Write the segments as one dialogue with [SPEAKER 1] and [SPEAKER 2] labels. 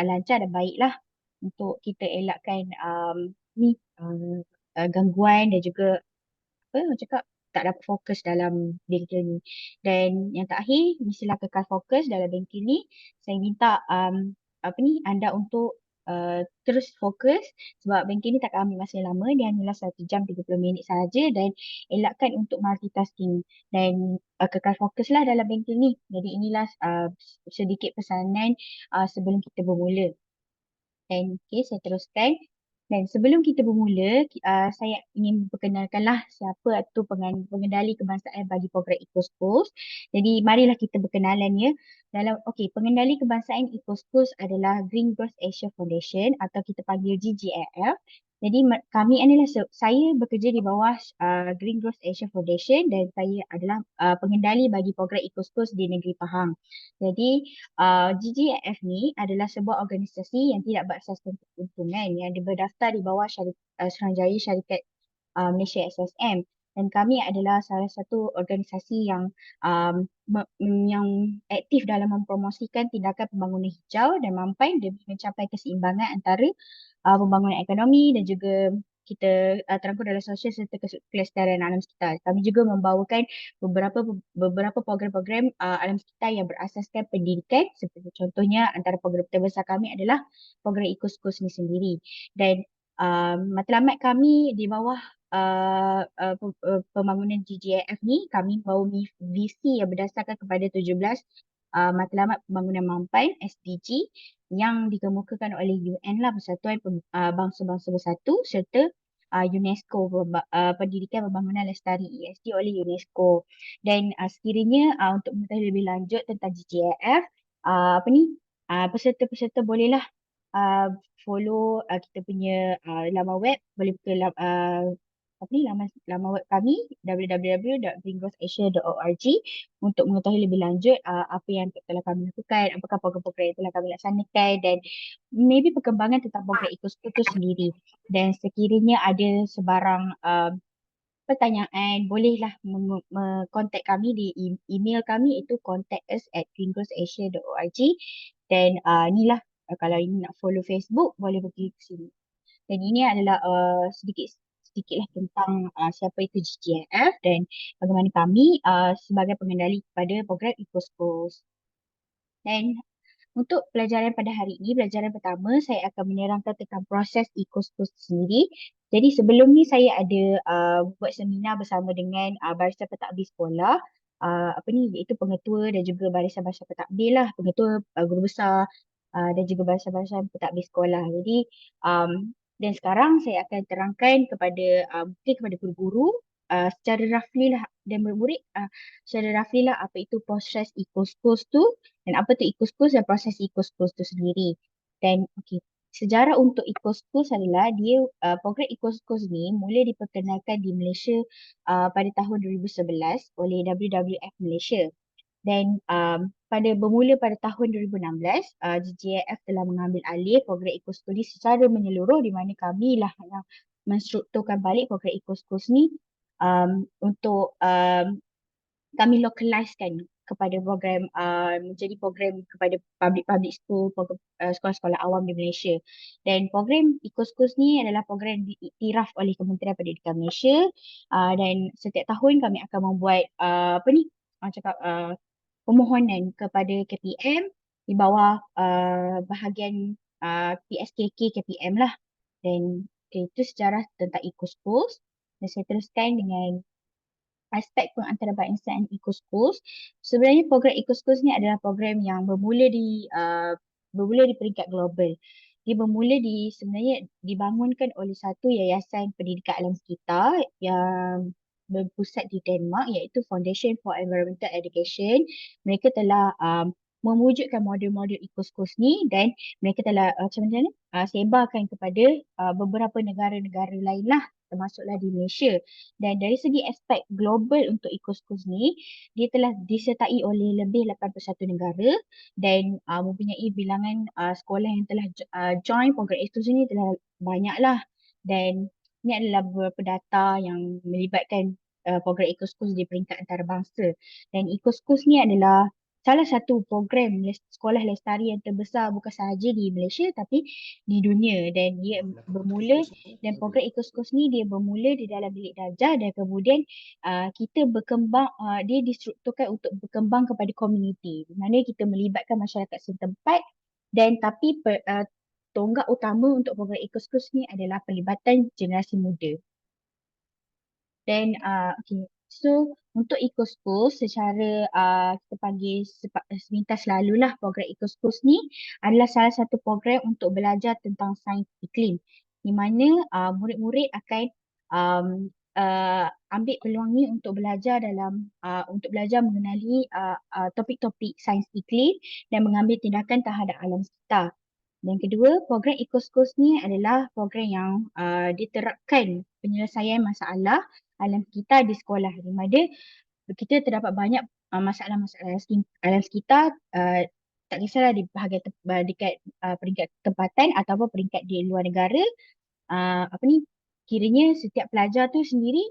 [SPEAKER 1] lancar dan baiklah untuk kita elakkan ni gangguan dan juga apa orang cakap tak dapat fokus dalam bengkel ni. Dan yang terakhir, mestilah kekal fokus dalam bengkel ni. Saya minta apa ni anda untuk terus fokus sebab bengkel ni takkan ambil masa yang lama, dia hanyalah 1 jam 30 minit sahaja dan elakkan untuk multitasking dan kekal fokuslah dalam bengkel ni. Jadi inilah sedikit pesanan sebelum kita bermula. Dan okay, saya teruskan. Dan sebelum kita bermula, saya ingin memperkenalkanlah siapa itu pengendali kebangsaan bagi program Ecoschools. Jadi marilah kita berkenalan ya. Pengendali kebangsaan Ecoschools adalah Green Growth Asia Foundation atau kita panggil GGAF. Jadi kami adalah saya bekerja di bawah Green Growth Asia Foundation dan saya adalah pengendali bagi program Ecoschools di negeri Pahang. Jadi GGAF ni adalah sebuah organisasi yang tidak berasaskan keuntungan yang berdaftar di bawah Suruhanjaya Syarikat Malaysia SSM, dan kami adalah salah satu organisasi yang aktif dalam mempromosikan tindakan pembangunan hijau dan mampan demi mencapai keseimbangan antara pembangunan ekonomi dan juga kita terangkum dalam sosial serta kelestarian alam sekitar. Kami juga membawakan beberapa program-program alam sekitar yang berasaskan pendidikan, seperti contohnya antara program terbesar kami adalah program Ecoschools ni sendiri. Dan matlamat kami di bawah pembangunan GGIF ni, kami bawa visi yang berdasarkan kepada 17 matlamat pembangunan mampan SDG yang dikemukakan oleh UN lah, Persatuan Bangsa-Bangsa Bersatu, serta UNESCO, Pendidikan Pembangunan Lestari ESG oleh UNESCO. Dan sekiranya untuk mengetahui lebih lanjut tentang GGIF, peserta-peserta bolehlah follow kita punya laman web, boleh buka laman web kami www.greengrowthasia.org untuk mengetahui lebih lanjut apa yang telah kami lakukan, apakah program-program yang telah kami laksanakan dan maybe perkembangan tentang program Ecoschools itu sendiri. Dan sekiranya ada sebarang pertanyaan, bolehlah kontak kami di email kami, itu contact us at greengrowthasia.org. Dan inilah kalau ini nak follow Facebook, boleh pergi ke sini. Dan ini adalah sedikitlah tentang siapa itu GGIF dan bagaimana kami sebagai pengendali kepada program Ecoschools. Dan untuk pelajaran pada hari ini, pelajaran pertama saya akan menerangkan tentang proses Ecoschools sendiri. Jadi sebelum ni saya ada buat seminar bersama dengan barisan pentadbir sekolah, iaitu pengetua dan juga barisan-barisan pentadbir lah, pengetua, guru besar dan juga barisan-barisan pentadbir sekolah. Jadi dan sekarang saya akan terangkan kepada mungkin kepada guru-guru secara roughly lah dan murid-murid secara roughly lah apa itu proses Ecoschools tu dan apa tu Ecoschools dan proses Ecoschools tu sendiri. Dan sejarah untuk Ecoschools adalah dia program Ecoschools ni mula diperkenalkan di Malaysia pada tahun 2011 oleh WWF Malaysia. Dan bermula pada tahun 2016, GGIF telah mengambil alih program Ecoschools ni secara menyeluruh, di mana kami lah yang menstrukturkan balik program Ecoschools ni untuk kami localizekan kepada program menjadi program kepada public school, sekolah-sekolah awam di Malaysia. Dan program Ecoschools ni adalah program yang diiktiraf oleh Kementerian Pendidikan Malaysia dan setiap tahun kami akan membuat permohonan kepada KPM di bawah bahagian PSKK KPM lah. Dan itu sejarah tentang Ecoschools. Dan saya teruskan dengan aspek pengantarabangsa Ecoschools. Sebenarnya program Ecoschools ni adalah program yang bermula di peringkat global. Dia sebenarnya dibangunkan oleh satu yayasan pendidikan alam sekitar yang berpusat di Denmark, iaitu Foundation for Environmental Education. Mereka telah mewujudkan model-model Ecoschools ni dan mereka telah sebarkan kepada beberapa negara-negara lain lah, termasuklah di Malaysia. Dan dari segi aspek global untuk Ecoschools ni, dia telah disertai oleh lebih 81 negara dan mempunyai bilangan sekolah yang telah join program Ecoschools ni telah banyak lah. Dan ini adalah beberapa data yang melibatkan program Ecoschools di peringkat antarabangsa. Dan Ecoschools ni adalah salah satu program sekolah lestari yang terbesar bukan sahaja di Malaysia tapi di dunia, dan dia bermula, dan program Eco-Schools ni dia bermula di dalam bilik darjah, dan kemudian kita berkembang, dia distrukturkan untuk berkembang kepada komuniti di mana kita melibatkan masyarakat setempat, dan tapi tonggak utama untuk program Eco-Schools ni adalah pelibatan generasi muda. Dan okay. So untuk Eco-Schools secara kita panggil sepintas lalulah, program Eco-Schools ni adalah salah satu program untuk belajar tentang sains iklim, di mana murid-murid akan um, ambil peluang ni untuk belajar untuk belajar mengenali topik-topik sains iklim dan mengambil tindakan terhadap alam sekitar. Dan kedua, program Eco-Schools ni adalah program yang diterapkan penyelesaian masalah alam sekitar di sekolah, di mana kita terdapat banyak masalah-masalah alam sekitar, tak kisahlah di bahagian dekat peringkat tempatan ataupun peringkat di luar negara. Apa ni, kiranya setiap pelajar tu sendiri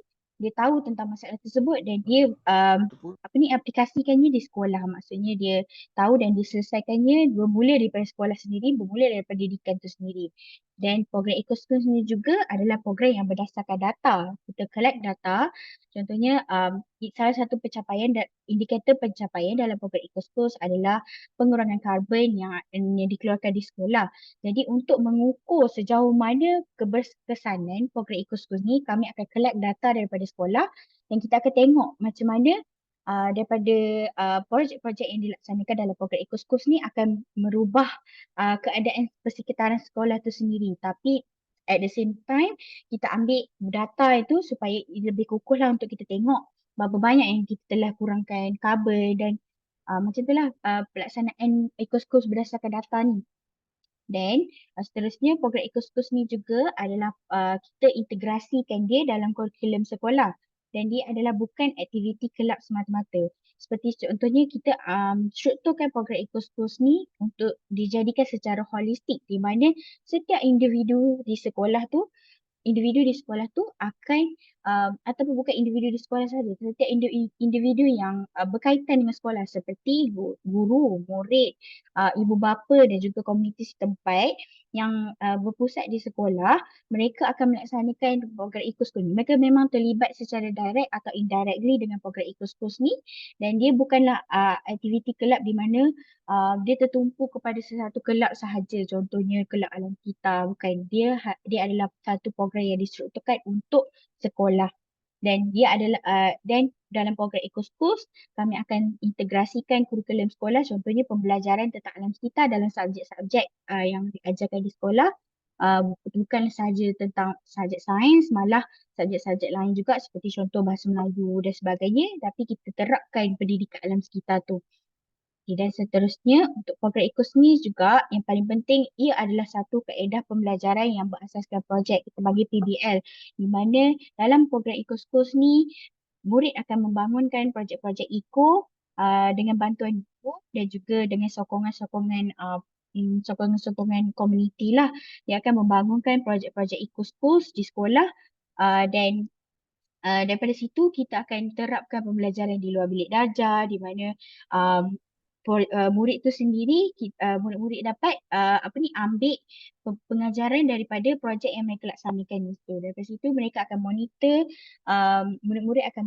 [SPEAKER 1] dia tahu tentang masalah tersebut, dan dia apa ni, aplikasikannya di sekolah. Maksudnya dia tahu dan diselesaikannya bermula daripada sekolah sendiri, bermula daripada pendidikan tu sendiri. Dan program Eco-Schools ni juga adalah program yang berdasarkan data. Kita collect data. Contohnya salah satu pencapaian dan indikator pencapaian dalam program Eco-Schools adalah pengurangan karbon yang dikeluarkan di sekolah. Jadi untuk mengukur sejauh mana keberkesanan program Eco-Schools ni, kami akan collect data daripada sekolah dan kita akan tengok macam mana daripada projek-projek yang dilaksanakan dalam program Eco-Schools ni akan merubah keadaan persekitaran sekolah tu sendiri. Tapi at the same time, kita ambil data itu supaya lebih kukuh lah untuk kita tengok berapa banyak yang kita telah kurangkan karbon, dan macam itulah pelaksanaan Eco-Schools berdasarkan data ni. Dan seterusnya program Eco-Schools ni juga adalah kita integrasikan dia dalam kurikulum sekolah, dan dia adalah bukan aktiviti kelab semata-mata. Seperti contohnya kita strukturkan program Eco-Schools ni untuk dijadikan secara holistik, di mana setiap individu di sekolah tu akan ataupun bukan individu di sekolah saja, setiap individu yang berkaitan dengan sekolah seperti guru, murid, ibu bapa dan juga komuniti setempat yang berpusat di sekolah, mereka akan melaksanakan program Eco-Schools ni. Mereka memang terlibat secara direct atau indirectly dengan program Eco-Schools ni, dan dia bukanlah aktiviti kelab di mana dia tertumpu kepada sesuatu kelab sahaja, contohnya kelab alam sekitar. Bukan, dia adalah satu program yang distrukturkan untuk sekolah, dan dia adalah dan dalam program Eco-Schools kami akan integrasikan kurikulum sekolah, contohnya pembelajaran tentang alam sekitar dalam subjek-subjek yang diajarkan di sekolah. Bukan sahaja tentang subjek sains, malah subjek-subjek lain juga seperti contoh bahasa Melayu dan sebagainya, tapi kita terapkan pendidikan alam sekitar tu. Dan seterusnya untuk program Eco-Schools juga yang paling penting, ia adalah satu kaedah pembelajaran yang berasaskan projek, kita bagi PBL, di mana dalam program Eco-Schools ni murid akan membangunkan projek-projek eco dengan bantuan ibu dan juga dengan sokongan-sokongan komuniti lah. Dia akan membangunkan projek-projek Eco-Schools di sekolah, dan daripada situ kita akan terapkan pembelajaran di luar bilik darjah, di mana um, murid tu sendiri, murid-murid dapat ambil pengajaran daripada projek yang mereka laksanakan itu. Daripada situ mereka akan murid-murid akan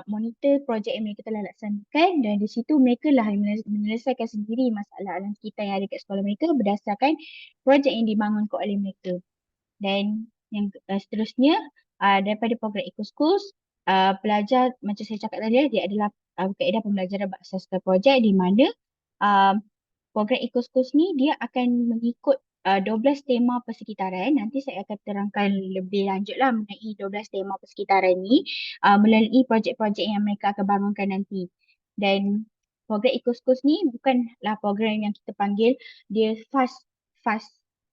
[SPEAKER 1] monitor projek yang mereka telah laksanakan, dan di situ mereka lah yang menyelesaikan sendiri masalah alam sekitar yang ada kat sekolah mereka berdasarkan projek yang dibangunkan oleh mereka. Dan yang seterusnya daripada program Eco-Schools, pelajar macam saya cakap tadi, dia adalah kaedah pembelajaran berasaskan projek, di mana program Eco-Schools ni dia akan mengikut 12 tema persekitaran. Nanti saya akan terangkan lebih lanjut lah mengenai 12 tema persekitaran ni melalui projek-projek yang mereka akan bangunkan nanti. Dan program Eco-Schools ni bukanlah program yang kita panggil dia fast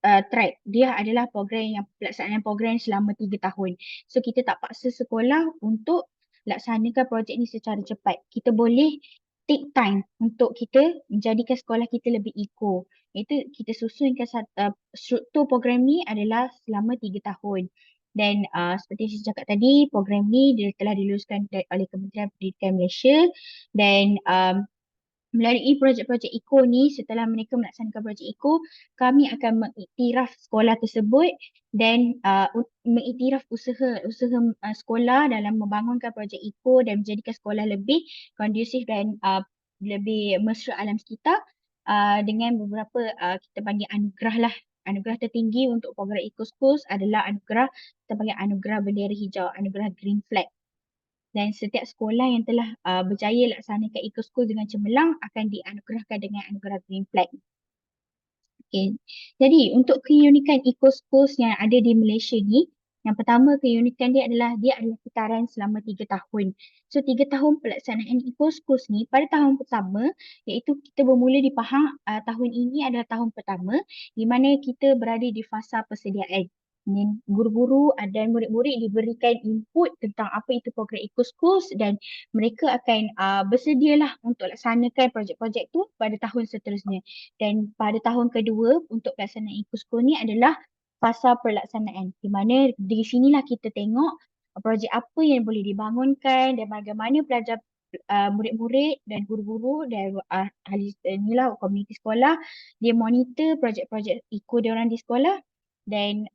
[SPEAKER 1] track. Dia adalah program yang pelaksanaan program selama 3 tahun. So kita tak paksa sekolah untuk laksanakan projek ni secara cepat. Kita boleh take time untuk kita menjadikan sekolah kita lebih eco. Itu kita susunkan struktur program ni adalah selama 3 tahun. Dan seperti saya cakap tadi, program ni dia telah diluluskan oleh Kementerian Pendidikan Malaysia, dan Melalui projek-projek eco ni, setelah mereka melaksanakan projek eco, kami akan mengiktiraf sekolah tersebut dan mengiktiraf usaha sekolah dalam membangunkan projek eco dan menjadikan sekolah lebih kondusif dan lebih mesra alam sekitar, dengan beberapa kita panggil anugerah lah. Anugerah tertinggi untuk program Eco Schools adalah anugerah, kita panggil anugerah bendera hijau, anugerah Green Flag. Dan setiap sekolah yang telah berjaya laksanakan Eco School dengan cemerlang akan dianugerahkan dengan anugerah Green Flag. Okay. Jadi untuk keunikan Eco Schools yang ada di Malaysia ni, yang pertama keunikan dia adalah kitaran selama 3 tahun. So 3 tahun pelaksanaan Eco Schools ni, pada tahun pertama iaitu kita bermula di Pahang, tahun ini adalah tahun pertama di mana kita berada di fasa persediaan. Guru-guru dan murid-murid diberikan input tentang apa itu program Eco Schools dan mereka akan bersedialah untuk laksanakan projek-projek tu pada tahun seterusnya. Dan pada tahun kedua untuk pelaksanaan Eco School ni adalah fasa pelaksanaan, di mana di sinilah kita tengok projek apa yang boleh dibangunkan dan bagaimana pelajar, murid-murid dan guru-guru dan ahli inilah komuniti sekolah dia monitor projek-projek eco dia orang di sekolah. Dan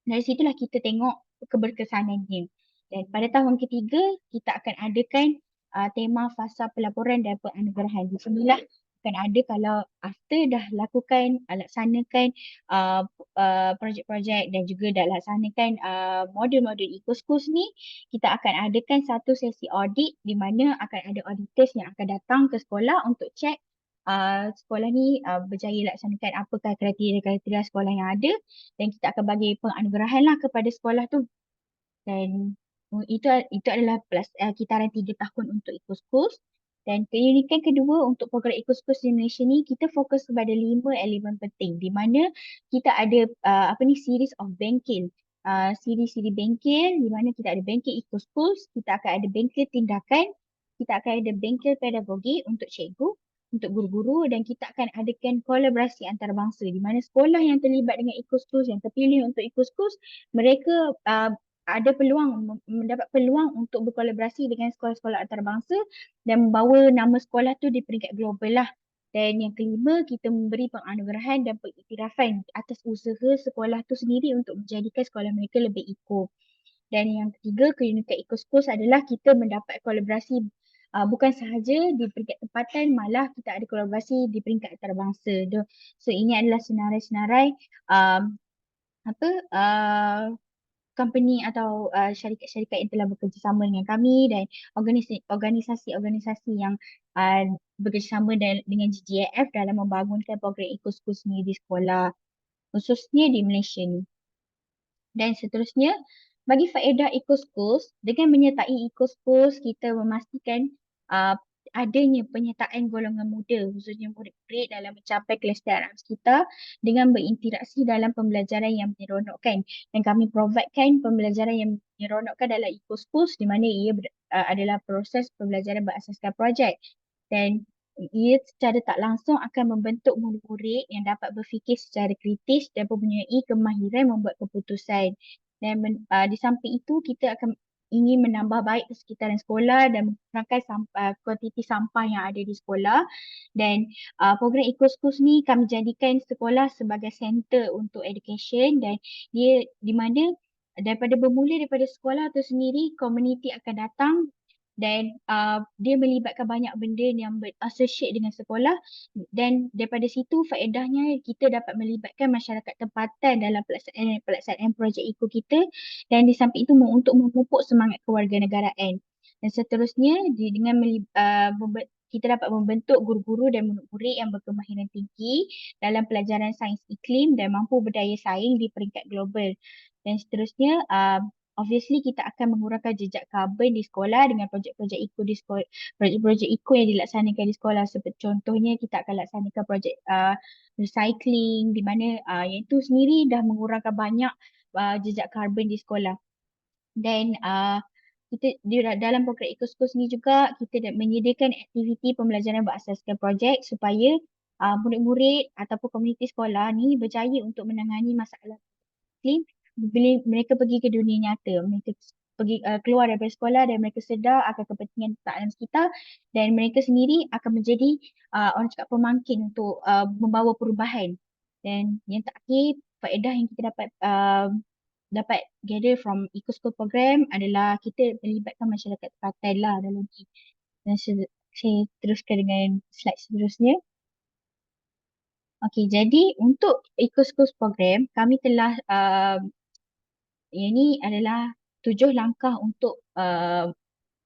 [SPEAKER 1] dari situlah kita tengok keberkesanannya. Dan pada tahun ketiga, kita akan adakan tema fasa pelaporan dan penganugerahan. Di sinilah akan ada kalau after dah lakukan, laksanakan uh, projek-projek dan juga dah laksanakan modul-modul Eco Schools ni, kita akan adakan satu sesi audit di mana akan ada auditors yang akan datang ke sekolah untuk cek sekolah ni berjaya laksanakan apakah kriteria-kriteria sekolah yang ada, dan kita akan bagi penganugerahan lah kepada sekolah tu. Dan itu adalah kitaran 3 tahun untuk Eco Schools. Dan keunikan kedua untuk program Eco Schools di Malaysia ni, kita fokus kepada 5 elemen penting di mana kita ada series of bengkel. Siri-siri bengkel di mana kita ada bengkel Eco Schools, kita akan ada bengkel tindakan, kita akan ada bengkel pedagogi untuk cikgu, untuk guru-guru, dan kita akan adakan kolaborasi antarabangsa di mana sekolah yang terlibat dengan Eco Schools, yang terpilih untuk Eco Schools, mereka ada mendapat peluang untuk berkolaborasi dengan sekolah-sekolah antarabangsa dan membawa nama sekolah tu di peringkat global lah. Dan yang kelima, kita memberi penganugerahan dan pengiktirafan atas usaha sekolah tu sendiri untuk menjadikan sekolah mereka lebih eco. Dan yang ketiga, keunikan Eco Schools adalah kita mendapat kolaborasi bukan sahaja di peringkat tempatan, malah kita ada kolaborasi di peringkat antarabangsa. So ini adalah senarai-senarai um, apa company atau syarikat-syarikat yang telah bekerjasama dengan kami dan organisasi-organisasi yang bekerjasama dengan GGIF dalam membangunkan program Eco Schools ni di sekolah, khususnya di Malaysia ni. Dan seterusnya, bagi faedah Eco Schools, dengan menyertai Eco Schools, kita memastikan adanya penyertaan golongan muda, khususnya murid-murid dalam mencapai kelestarian alam sekitar dengan berinteraksi dalam pembelajaran yang menyeronokkan. Dan kami providekan pembelajaran yang menyeronokkan dalam Eco Schools di mana ia adalah proses pembelajaran berasaskan projek. Dan ia secara tak langsung akan membentuk murid-murid yang dapat berfikir secara kritis dan mempunyai kemahiran membuat keputusan. Dan di samping itu, kita akan ingin menambah baik persekitaran sekolah dan mengurangkan kuantiti sampah yang ada di sekolah. Dan program Eco Schools ni kami jadikan sekolah sebagai center untuk education, dan dia di mana bermula daripada sekolah tu sendiri, komuniti akan datang dan dia melibatkan banyak benda yang associate dengan sekolah, dan daripada situ faedahnya kita dapat melibatkan masyarakat tempatan dalam pelaksanaan projek eco kita, dan di samping itu untuk memupuk semangat kewarganegaraan. Dan seterusnya kita dapat membentuk guru-guru dan murid-murid yang berkemahiran tinggi dalam pelajaran sains iklim dan mampu berdaya saing di peringkat global. Dan seterusnya, obviously kita akan mengurangkan jejak karbon di sekolah dengan projek-projek eco di sekolah, projek-projek eco yang dilaksanakan di sekolah. Seperti contohnya kita akan laksanakan projek recycling di mana yang itu sendiri dah mengurangkan banyak jejak karbon di sekolah. Dan kita dalam program Eco Schools ni juga kita menyediakan aktiviti pembelajaran berasaskan projek supaya murid-murid ataupun komuniti sekolah ni berjaya untuk menangani masalah iklim bila mereka pergi ke dunia nyata. Mereka pergi keluar daripada sekolah dan mereka sedar akan kepentingan tak alam sekitar dan mereka sendiri akan menjadi orang cakap pemangkin untuk membawa perubahan. Dan yang terakhir, faedah yang kita dapat gather from Eco School program adalah kita melibatkan masyarakat tempatan lah dalam ni. Dan saya teruskan dengan slide seterusnya. Okey, jadi untuk Eco Schools program, kami telah yang ini adalah 7 langkah untuk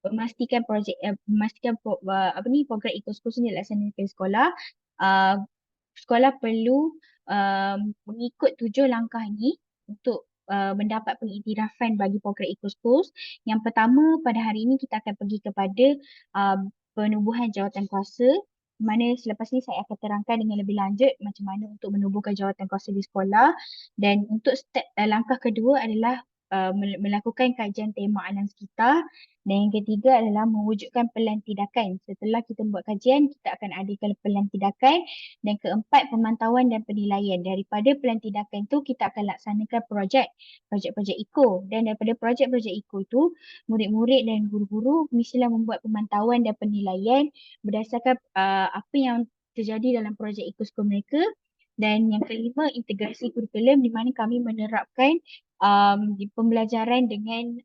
[SPEAKER 1] memastikan apa ni program Eco Schools ni dilaksanakan di sekolah. Uh, Sekolah perlu mengikut 7 langkah ini untuk mendapat pengiktirafan bagi program Eco Schools. Yang pertama, pada hari ini kita akan pergi kepada uh, penubuhan jawatankuasa, mana selepas ini saya akan terangkan dengan lebih lanjut macam mana untuk menubuhkan jawatankuasa di sekolah. Dan untuk langkah kedua adalah melakukan kajian tema alam sekitar. Dan yang ketiga adalah mewujudkan pelan tindakan. Setelah kita buat kajian, kita akan adakan pelan tindakan. Dan keempat, pemantauan dan penilaian. Daripada pelan tindakan tu, kita akan laksanakan projek-projek eco. Dan daripada projek-projek eco tu, murid-murid dan guru-guru mestilah membuat pemantauan dan penilaian berdasarkan apa yang terjadi dalam projek eco school mereka. Dan yang kelima, integrasi kurikulum di mana kami menerapkan di pembelajaran dengan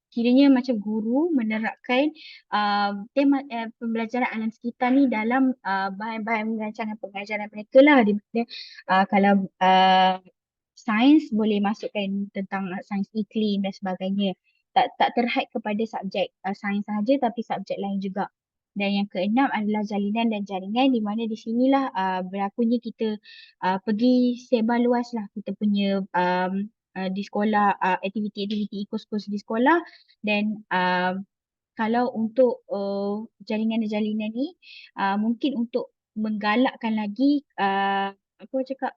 [SPEAKER 1] kiranya macam guru menerapkan tema pembelajaran alam sekitar ni dalam bahan-bahan rancangan pengajaran mereka lah, di mana kalau sains boleh masukkan tentang sains iklim dan sebagainya. Tak terhad kepada subjek sains sahaja tapi subjek lain juga. Dan yang keenam adalah jalinan dan jaringan, di mana di sinilah berlakunya kita pergi sebar luas lah kita punya di sekolah, aktiviti-aktiviti eco schools di sekolah. Dan kalau untuk jaringan-jalinan ni mungkin untuk menggalakkan lagi apa cakap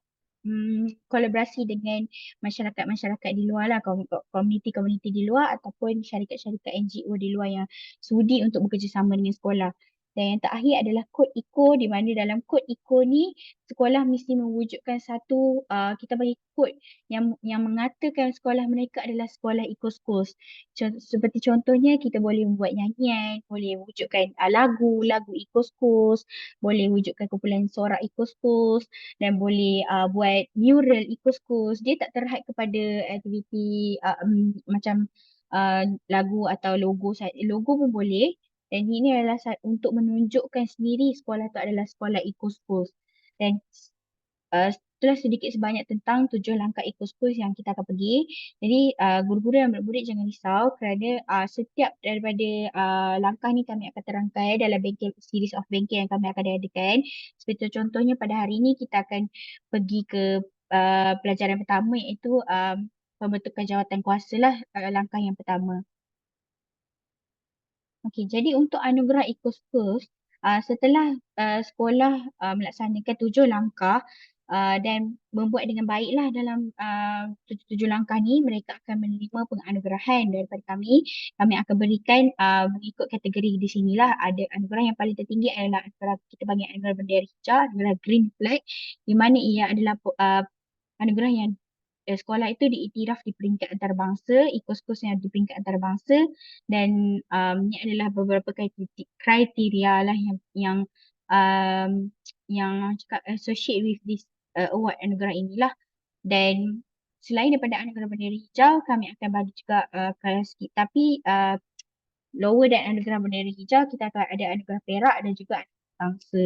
[SPEAKER 1] kolaborasi dengan masyarakat-masyarakat di luar lah, komuniti-komuniti di luar ataupun syarikat-syarikat NGO di luar yang sudi untuk bekerjasama dengan sekolah. Dan yang terakhir adalah kod eco, di mana dalam kod eco ni sekolah mesti mewujudkan satu kita bagi kod yang mengatakan sekolah mereka adalah sekolah eco schools. Seperti contohnya kita boleh membuat nyanyian, boleh wujudkan lagu eco schools, boleh wujudkan kumpulan sorak eco schools dan boleh buat mural eco schools. Dia tak terhad kepada aktiviti macam lagu atau logo. Logo pun boleh. Dan ini adalah untuk menunjukkan sendiri sekolah itu adalah sekolah eco schools. Dan itulah sedikit sebanyak tentang 7 langkah eco schools yang kita akan pergi. Jadi guru-guru dan murid-murid jangan risau kerana setiap daripada langkah ni kami akan terangkan dalam bengkel, series of bengkel yang kami akan adakan. Seperti contohnya pada hari ini kita akan pergi ke pelajaran pertama, iaitu pembentukan jawatan kuasa lah, langkah yang pertama. Okey, jadi untuk anugerah Eco Schools, setelah sekolah melaksanakan 7 langkah dan membuat dengan baiklah dalam 7 langkah ni, mereka akan menerima penganugerahan daripada kami. Kami akan berikan mengikut kategori di sinilah. Ada anugerah yang paling tertinggi adalah anugerah, kita panggil anugerah bendera hijau, anugerah green flag, di mana ia adalah anugerah yang sekolah itu diiktiraf di peringkat antarabangsa, Eco Schools yang di peringkat antarabangsa. Dan ini adalah beberapa kriteria lah um, yang cakap associate with this award, anugerah inilah. Dan selain daripada anugerah bendera hijau, kami akan bagi juga kelas sikit, tapi lower dan anugerah bendera hijau kita akan ada anugerah perak dan juga anugerah bangsa.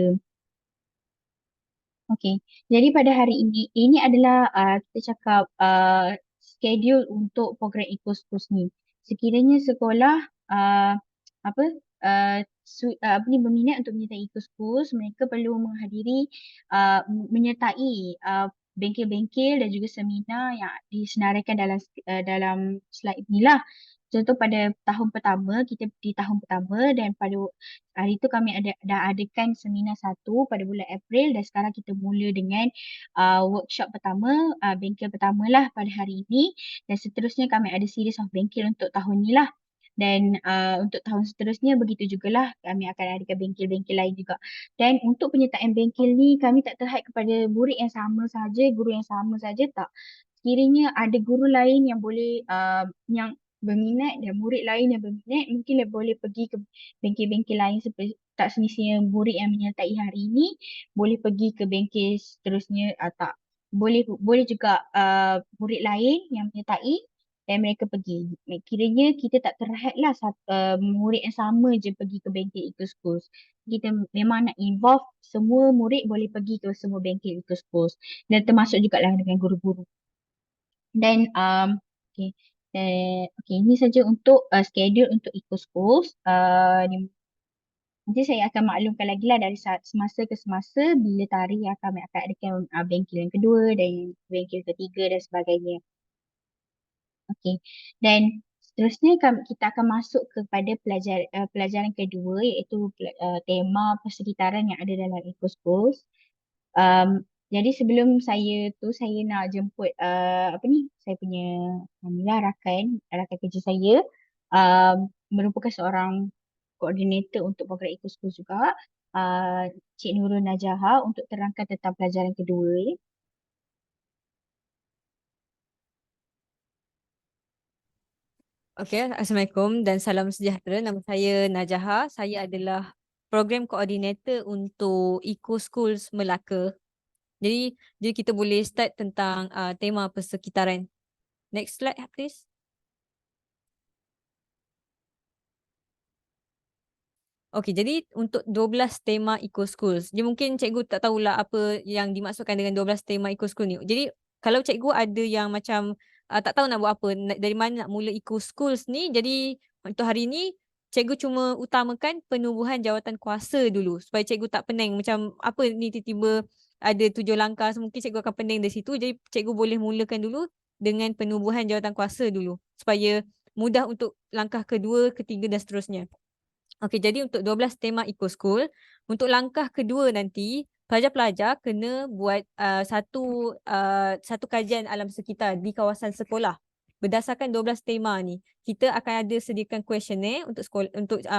[SPEAKER 1] Okey, jadi pada hari ini adalah kita cakap schedule untuk program Eco Schools ni. Sekiranya sekolah apa apa ni berminat untuk menyertai Eco Schools, mereka perlu menghadiri menyertai bengkel-bengkel dan juga seminar yang disenaraikan dalam slide inilah. Contoh pada tahun pertama, kita di tahun pertama, dan pada hari itu kami dah adakan seminar 1 pada bulan April, dan sekarang kita mula dengan workshop pertama, bengkel pertama lah pada hari ini, dan seterusnya kami ada series of bengkel untuk tahun ni lah. Dan untuk tahun seterusnya begitu jugalah, kami akan adakan bengkel-bengkel lain juga. Dan untuk penyertaan bengkel ni, kami tak terhad kepada murid yang sama saja, guru yang sama saja, tak. sekiranya ada guru lain yang boleh yang berminat dan murid lain yang berminat, mungkin boleh pergi ke bengkel-bengkel lain seperti tak semestinya murid yang menyertai hari ini boleh pergi ke bengkel seterusnya, tak boleh boleh juga murid lain yang menyertai dan mereka pergi. Kiranya kita tak terhadlah murid yang sama je pergi ke bengkel Eco Schools. Kita memang nak involve semua murid boleh pergi ke semua bengkel Eco Schools dan termasuk juga lah dengan guru-guru. Dan okay. Okay, ini saja untuk schedule untuk Eco Schools. Nanti saya akan maklumkan lagi lah dari semasa ke semasa bila tarikh yang kami akan adakan bengkel yang kedua dan bengkel ketiga dan sebagainya. Okey. Dan seterusnya kita akan masuk kepada pelajaran kedua iaitu tema persekitaran yang ada dalam Eco Schools. Jadi sebelum saya nak jemput saya punya Mila rakan kerja saya merupakan seorang koordinator untuk program Eco Schools juga. Cik Nurul Najaha untuk terangkan tentang pelajaran kedua.
[SPEAKER 2] Okey, Assalamualaikum dan salam sejahtera. Nama saya Najaha. Saya adalah program koordinator untuk Eco Schools Melaka. Jadi kita boleh start tentang tema persekitaran. Next slide please. Okey, jadi untuk 12 tema Eco Schools. Jadi mungkin cikgu tak tahulah apa yang dimaksudkan dengan 12 tema Eco School ni. Jadi kalau cikgu ada yang macam tak tahu nak buat apa, dari mana nak mula Eco Schools ni. Jadi untuk hari ni cikgu cuma utamakan penubuhan jawatan kuasa dulu supaya cikgu tak pening macam apa ni tiba-tiba ada 7 langkah. So, mungkin cikgu akan pening dari situ. Jadi cikgu boleh mulakan dulu dengan penubuhan jawatan kuasa dulu supaya mudah untuk langkah kedua, ketiga dan seterusnya. Okey, jadi untuk 12 tema Eco School, untuk langkah kedua nanti, pelajar-pelajar kena buat satu kajian alam sekitar di kawasan sekolah. Berdasarkan 12 tema ni, kita akan ada sediakan kuesioner untuk sekolah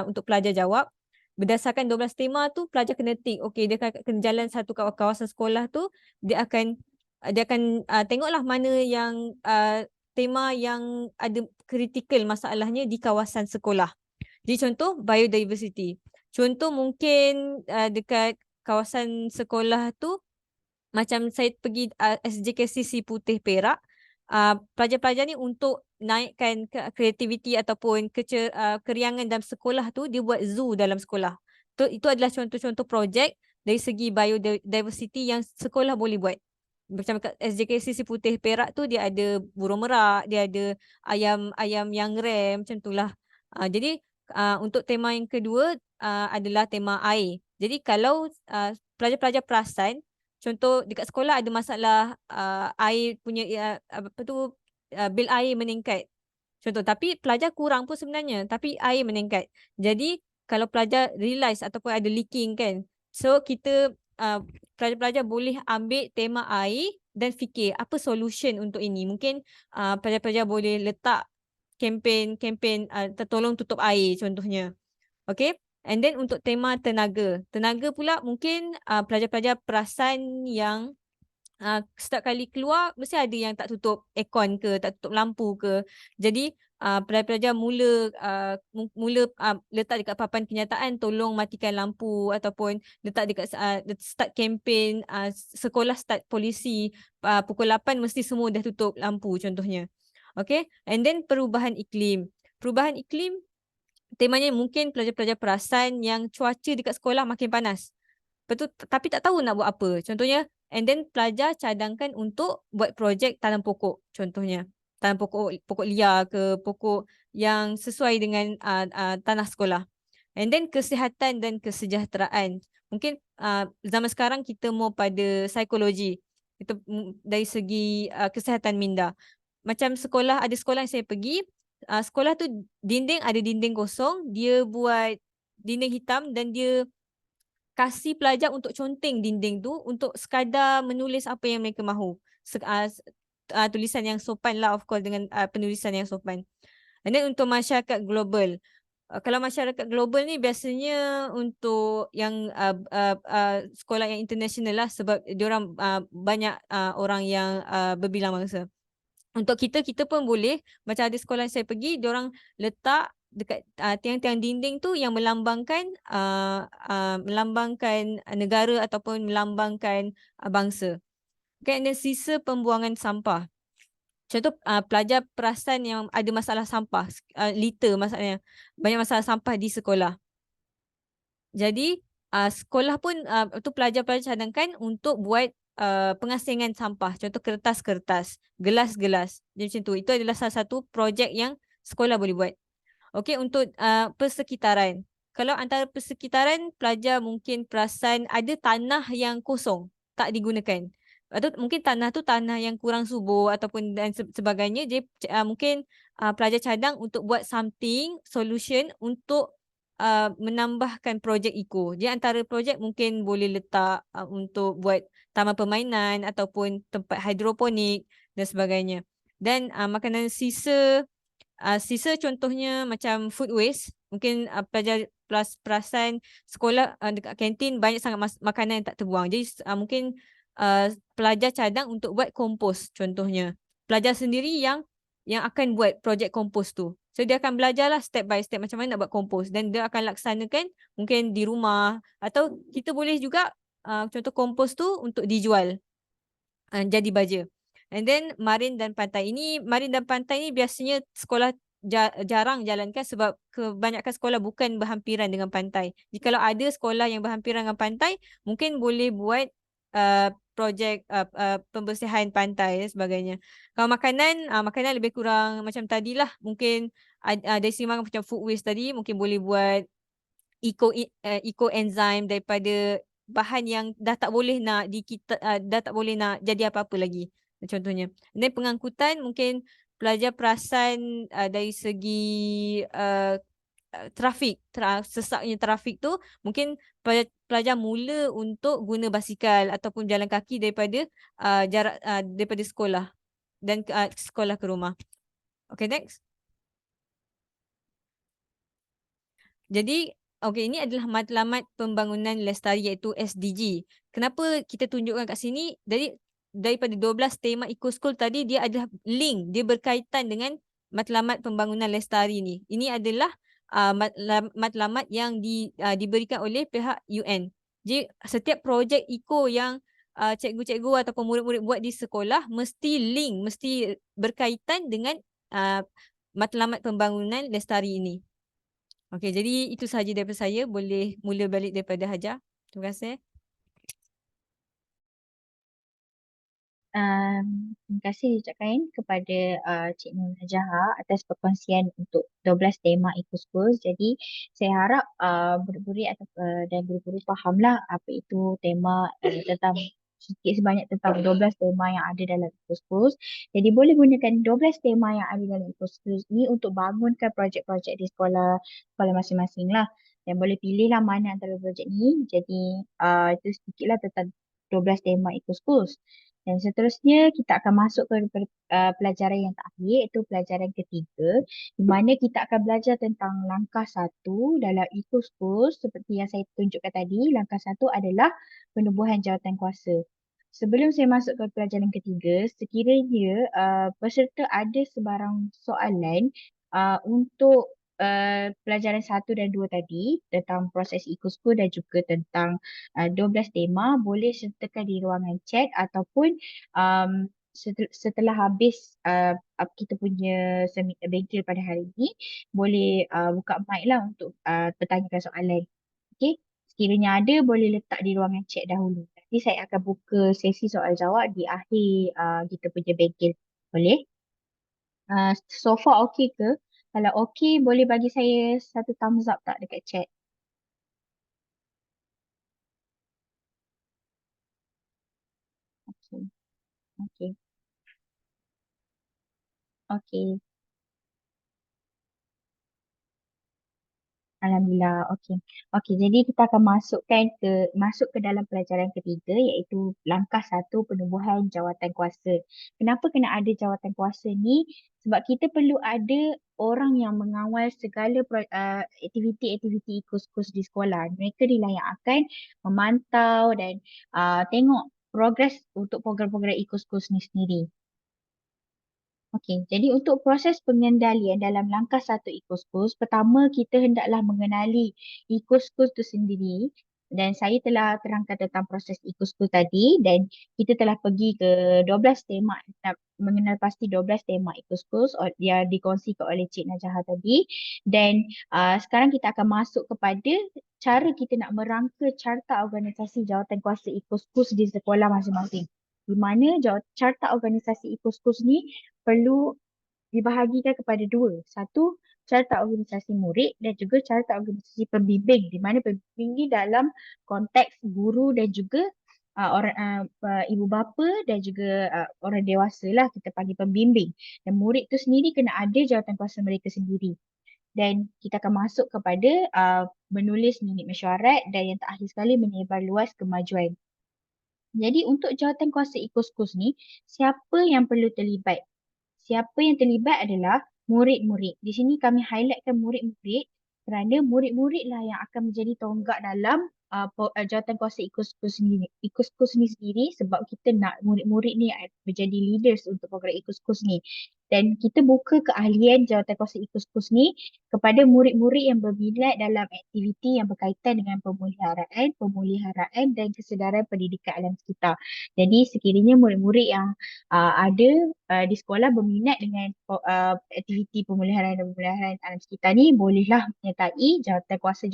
[SPEAKER 2] untuk pelajar jawab. Berdasarkan 12 tema tu, pelajar kena tick. Okey, dia kena jalan satu kawasan sekolah tu, dia akan tengoklah mana yang tema yang ada kritikal masalahnya di kawasan sekolah. Jadi contoh biodiversity. Contoh mungkin dekat kawasan sekolah tu macam saya pergi SJKCC Putih Perak, pelajar-pelajar ni untuk naikkan kreativiti ataupun keriangan dalam sekolah tu, dia buat zoo dalam sekolah. Itu adalah contoh-contoh projek dari segi biodiversity yang sekolah boleh buat. Macam kat SJKCC Putih Perak tu dia ada burung merak, dia ada ayam yang rare macam itulah. Jadi untuk tema yang kedua adalah tema air. Jadi kalau pelajar-pelajar perasan, contoh dekat sekolah ada masalah air punya bil air meningkat. Contoh, tapi pelajar kurang pun sebenarnya, tapi air meningkat. Jadi kalau pelajar realise ataupun ada leaking kan, so kita pelajar-pelajar boleh ambil tema air dan fikir apa solution untuk ini. Mungkin pelajar-pelajar boleh letak kempen tolong tutup air contohnya. Okay. And then untuk tema tenaga. Tenaga pula mungkin pelajar-pelajar perasan yang setiap kali keluar mesti ada yang tak tutup aircon ke, tak tutup lampu ke. Jadi pelajar-pelajar mula letak dekat papan kenyataan tolong matikan lampu ataupun letak dekat start kempen sekolah start polisi pukul 8 mesti semua dah tutup lampu contohnya. Okay. And then perubahan iklim. Perubahan iklim temanya mungkin pelajar-pelajar perasan yang cuaca dekat sekolah makin panas. Betul, tapi tak tahu nak buat apa. Contohnya, and then pelajar cadangkan untuk buat projek tanam pokok. Contohnya, tanam pokok liar ke pokok yang sesuai dengan tanah sekolah. And then kesihatan dan kesejahteraan. Mungkin zaman sekarang kita mau pada psikologi. Itu dari segi kesihatan minda. Macam ada sekolah yang saya pergi, sekolah tu ada dinding kosong, dia buat dinding hitam dan dia kasih pelajar untuk conteng dinding tu untuk sekadar menulis apa yang mereka mahu. Tulisan yang sopan lah, of course, dengan penulisan yang sopan. And then untuk masyarakat global. Kalau masyarakat global ni biasanya untuk yang sekolah yang international lah sebab diorang banyak orang yang berbilang bangsa. Untuk kita pun boleh, macam ada sekolah saya pergi, diorang letak dekat tiang-tiang dinding tu yang melambangkan negara ataupun melambangkan bangsa. Okay, dan sisa pembuangan sampah. Contoh pelajar perasan yang ada masalah sampah, litter masalahnya, banyak masalah sampah di sekolah. Jadi sekolah pun tu pelajar-pelajar cadangkan untuk buat pengasingan sampah. Contoh kertas-kertas, gelas-gelas. Jadi macam tu. Itu adalah salah satu projek yang sekolah boleh buat. Okey, untuk persekitaran. Kalau antara persekitaran, pelajar mungkin perasan ada tanah yang kosong, tak digunakan. Atau mungkin tanah tu tanah yang kurang subur ataupun dan sebagainya. Jadi mungkin pelajar cadang untuk buat something, solution untuk menambahkan projek eco. Jadi antara projek mungkin boleh letak untuk buat taman permainan ataupun tempat hidroponik dan sebagainya. Dan makanan sisa contohnya macam food waste, mungkin pelajar perasan sekolah dekat kantin banyak sangat makanan yang tak terbuang. Jadi mungkin pelajar cadang untuk buat kompos contohnya. Pelajar sendiri yang akan buat projek kompos tu. So dia akan belajarlah step by step macam mana nak buat kompos dan dia akan laksanakan mungkin di rumah atau kita boleh juga contoh kompos tu untuk dijual jadi baja. And then marin dan pantai. Marin dan pantai ni biasanya sekolah jarang jalankan sebab kebanyakan sekolah bukan berhampiran dengan pantai. Jikalau ada sekolah yang berhampiran dengan pantai, mungkin boleh buat projek pembersihan pantai dan sebagainya. Kalau makanan lebih kurang macam tadilah. Mungkin dari seimbang macam food waste tadi, mungkin boleh buat eco enzyme daripada bahan yang dah tak boleh nak dah tak boleh nak jadi apa-apa lagi contohnya. Dan pengangkutan mungkin pelajar perasan dari segi sesaknya trafik tu mungkin pelajar mula untuk guna basikal ataupun jalan kaki daripada jarak daripada sekolah dan sekolah ke rumah. Okay, next. Jadi, okey, ini adalah matlamat pembangunan lestari iaitu SDG. Kenapa kita tunjukkan kat sini? Jadi, daripada 12 tema Eco School tadi, dia adalah link, dia berkaitan dengan matlamat pembangunan lestari ni. Ini adalah matlamat yang diberikan oleh pihak UN. Jadi, setiap projek eco yang cikgu-cikgu ataupun murid-murid buat di sekolah mesti link, mesti berkaitan dengan matlamat pembangunan lestari ini. Okey, jadi itu sahaja daripada saya. Boleh mula balik daripada Hajar. Terima kasih.
[SPEAKER 1] Terima kasih ucapkan kepada Cik Nur Najaha atas perkongsian untuk 12 tema Eco Schools. Jadi saya harap murid-murid dan guru-guru fahamlah apa itu tema tentang sikit sebanyak tentang 12 tema yang ada dalam Eco Schools. Jadi boleh gunakan 12 tema yang ada dalam Eco Schools ni untuk bangunkan projek-projek di sekolah masing-masing lah. Dan boleh pilihlah mana antara projek ni. Jadi itu sedikitlah tentang 12 tema Eco Schools. Dan seterusnya kita akan masuk ke pelajaran yang terakhir iaitu pelajaran ketiga di mana kita akan belajar tentang langkah satu dalam Eco Schools seperti yang saya tunjukkan tadi. Langkah satu adalah penubuhan jawatan kuasa. Sebelum saya masuk ke pelajaran ketiga, sekiranya peserta ada sebarang soalan untuk pelajaran 1 dan 2 tadi tentang proses Eco School dan juga tentang 12 tema, boleh sertakan di ruangan chat ataupun setelah habis kita punya bengkel pada hari ini, boleh buka mic lah untuk bertanyakan soalan. Okey, sekiranya ada boleh letak di ruangan chat dahulu. Nanti saya akan buka sesi soal jawab di akhir kita punya bengkel. Boleh? So far okey ke? Kalau okey, boleh bagi saya satu thumbs up tak dekat chat? Okey, okey, okey. Alhamdulillah. Okey. Okey, jadi kita akan masuk ke dalam pelajaran ketiga iaitu langkah satu penubuhan jawatan kuasa. Kenapa kena ada jawatan kuasa ni? Sebab kita perlu ada orang yang mengawal segala aktiviti-aktiviti kurs-kurs di sekolah. Mereka ni lah yang akan memantau dan tengok progres untuk program-program e-kurs ni sendiri. Okey, jadi untuk proses pengendalian dalam langkah satu Ecoschools, pertama kita hendaklah mengenali Ecoschools itu sendiri dan saya telah terangkan tentang proses Ecoschools tadi dan kita telah pergi ke 12 tema, mengenal pasti 12 tema Ecoschools yang dikongsikan oleh Cik Najaha tadi dan sekarang kita akan masuk kepada cara kita nak merangka carta organisasi jawatankuasa Ecoschools di sekolah masing-masing. Di mana carta organisasi Ecoschools ni perlu dibahagikan kepada dua. Satu, carta organisasi murid dan juga carta organisasi pembimbing di mana pembimbing ni dalam konteks guru dan juga ibu bapa dan juga orang dewasa lah kita panggil pembimbing. Dan murid tu sendiri kena ada jawatankuasa mereka sendiri. Dan kita akan masuk kepada menulis minit mesyuarat dan yang terakhir sekali menyebar luas kemajuan. Jadi untuk jawatankuasa Ecoschools ni, siapa yang perlu terlibat? Siapa yang terlibat adalah murid-murid. Di sini kami highlightkan murid-murid kerana murid-murid lah yang akan menjadi tonggak dalam jawatankuasa Ecoschools ni sendiri sebab kita nak murid-murid ni menjadi leaders untuk program Ecoschools ni. Dan kita buka keahlian jawatankuasa Ecoschools ni kepada murid-murid yang berminat dalam aktiviti yang berkaitan dengan pemeliharaan dan kesedaran pendidikan alam sekitar. Jadi sekiranya murid-murid yang ada di sekolah berminat dengan aktiviti pemeliharaan dan pemeliharaan alam sekitar ni bolehlah menyertai jawatankuasa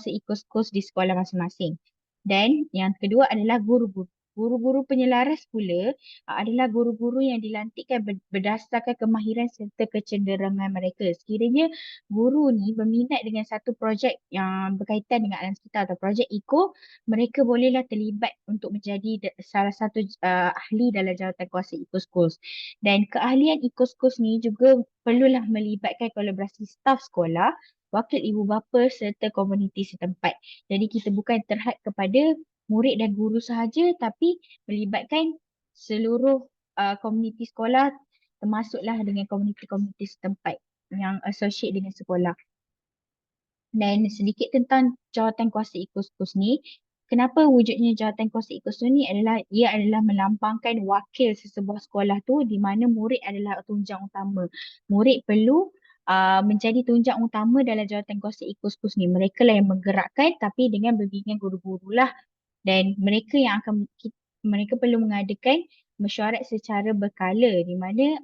[SPEAKER 1] Ecoschools di sekolah masing-masing. Dan yang kedua adalah guru-guru. Guru-guru penyelaras pula adalah guru-guru yang dilantikkan berdasarkan kemahiran serta kecenderungan mereka. Sekiranya guru ni berminat dengan satu projek yang berkaitan dengan alam sekitar atau projek eco, mereka bolehlah terlibat untuk menjadi salah satu ahli dalam jawatankuasa Ecoschools. Dan keahlian Ecoschools ni juga perlulah melibatkan kolaborasi staf sekolah, wakil ibu bapa serta komuniti setempat. Jadi kita bukan terhad kepada murid dan guru sahaja tapi melibatkan seluruh komuniti sekolah termasuklah dengan komuniti-komuniti setempat yang associate dengan sekolah. Dan sedikit tentang jawatankuasa Ecoschools ni, kenapa wujudnya jawatankuasa Ecoschools ni adalah ia adalah melambangkan wakil sesebuah sekolah tu di mana murid adalah tunjang utama. Murid perlu menjadi tunjang utama dalam jawatankuasa Ecoschools ni. Mereka lah yang menggerakkan tapi dengan bimbingan guru-guru lah dan mereka perlu mengadakan mesyuarat secara berkala di mana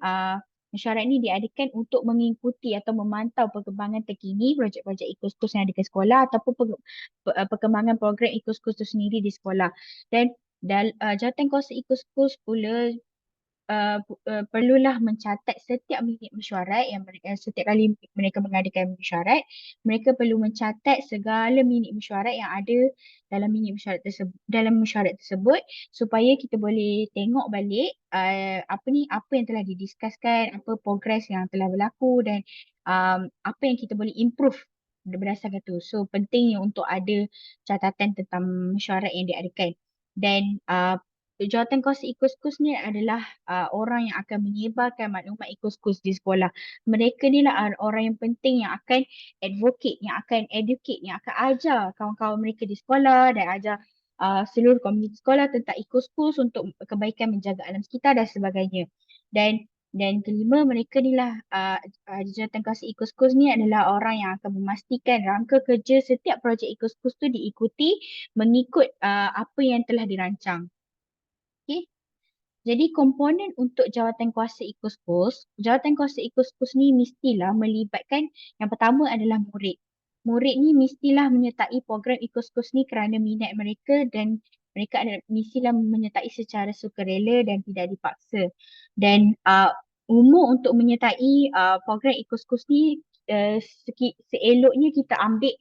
[SPEAKER 1] mesyuarat ni diadakan untuk mengikuti atau memantau perkembangan terkini projek-projek Ecoschools yang ada ke sekolah ataupun perkembangan program Ecoschools itu sendiri di sekolah. Dan jawatankuasa Ecoschools pula perlulah mencatat setiap minit mesyuarat yang setiap kali mereka mengadakan mesyuarat, mereka perlu mencatat segala minit mesyuarat yang ada dalam mesyuarat tersebut supaya kita boleh tengok balik apa yang telah didiskuskan, apa progres yang telah berlaku dan apa yang kita boleh improve berdasarkan tu. So pentingnya untuk ada catatan tentang mesyuarat yang diadakan. Dan jawatankuasa Ecoschools ni adalah orang yang akan menyebarkan maklumat Ecoschools di sekolah. Mereka ni lah orang yang penting yang akan advocate, yang akan educate, yang akan ajar kawan-kawan mereka di sekolah dan ajar seluruh komuniti sekolah tentang Ecoschools untuk kebaikan menjaga alam sekitar dan sebagainya. Dan kelima, mereka ni lah jawatankuasa Ecoschools ni adalah orang yang akan memastikan rangka kerja setiap projek Ecoschools tu diikuti mengikut apa yang telah dirancang. Okay. Jadi komponen untuk jawatankuasa Ecoschools ni mestilah melibatkan yang pertama adalah murid. Murid ni mestilah menyertai program Ecoschools ni kerana minat mereka dan mereka mestilah menyertai secara sukarela dan tidak dipaksa. Dan umur untuk menyertai program Ecoschools ni seeloknya kita ambil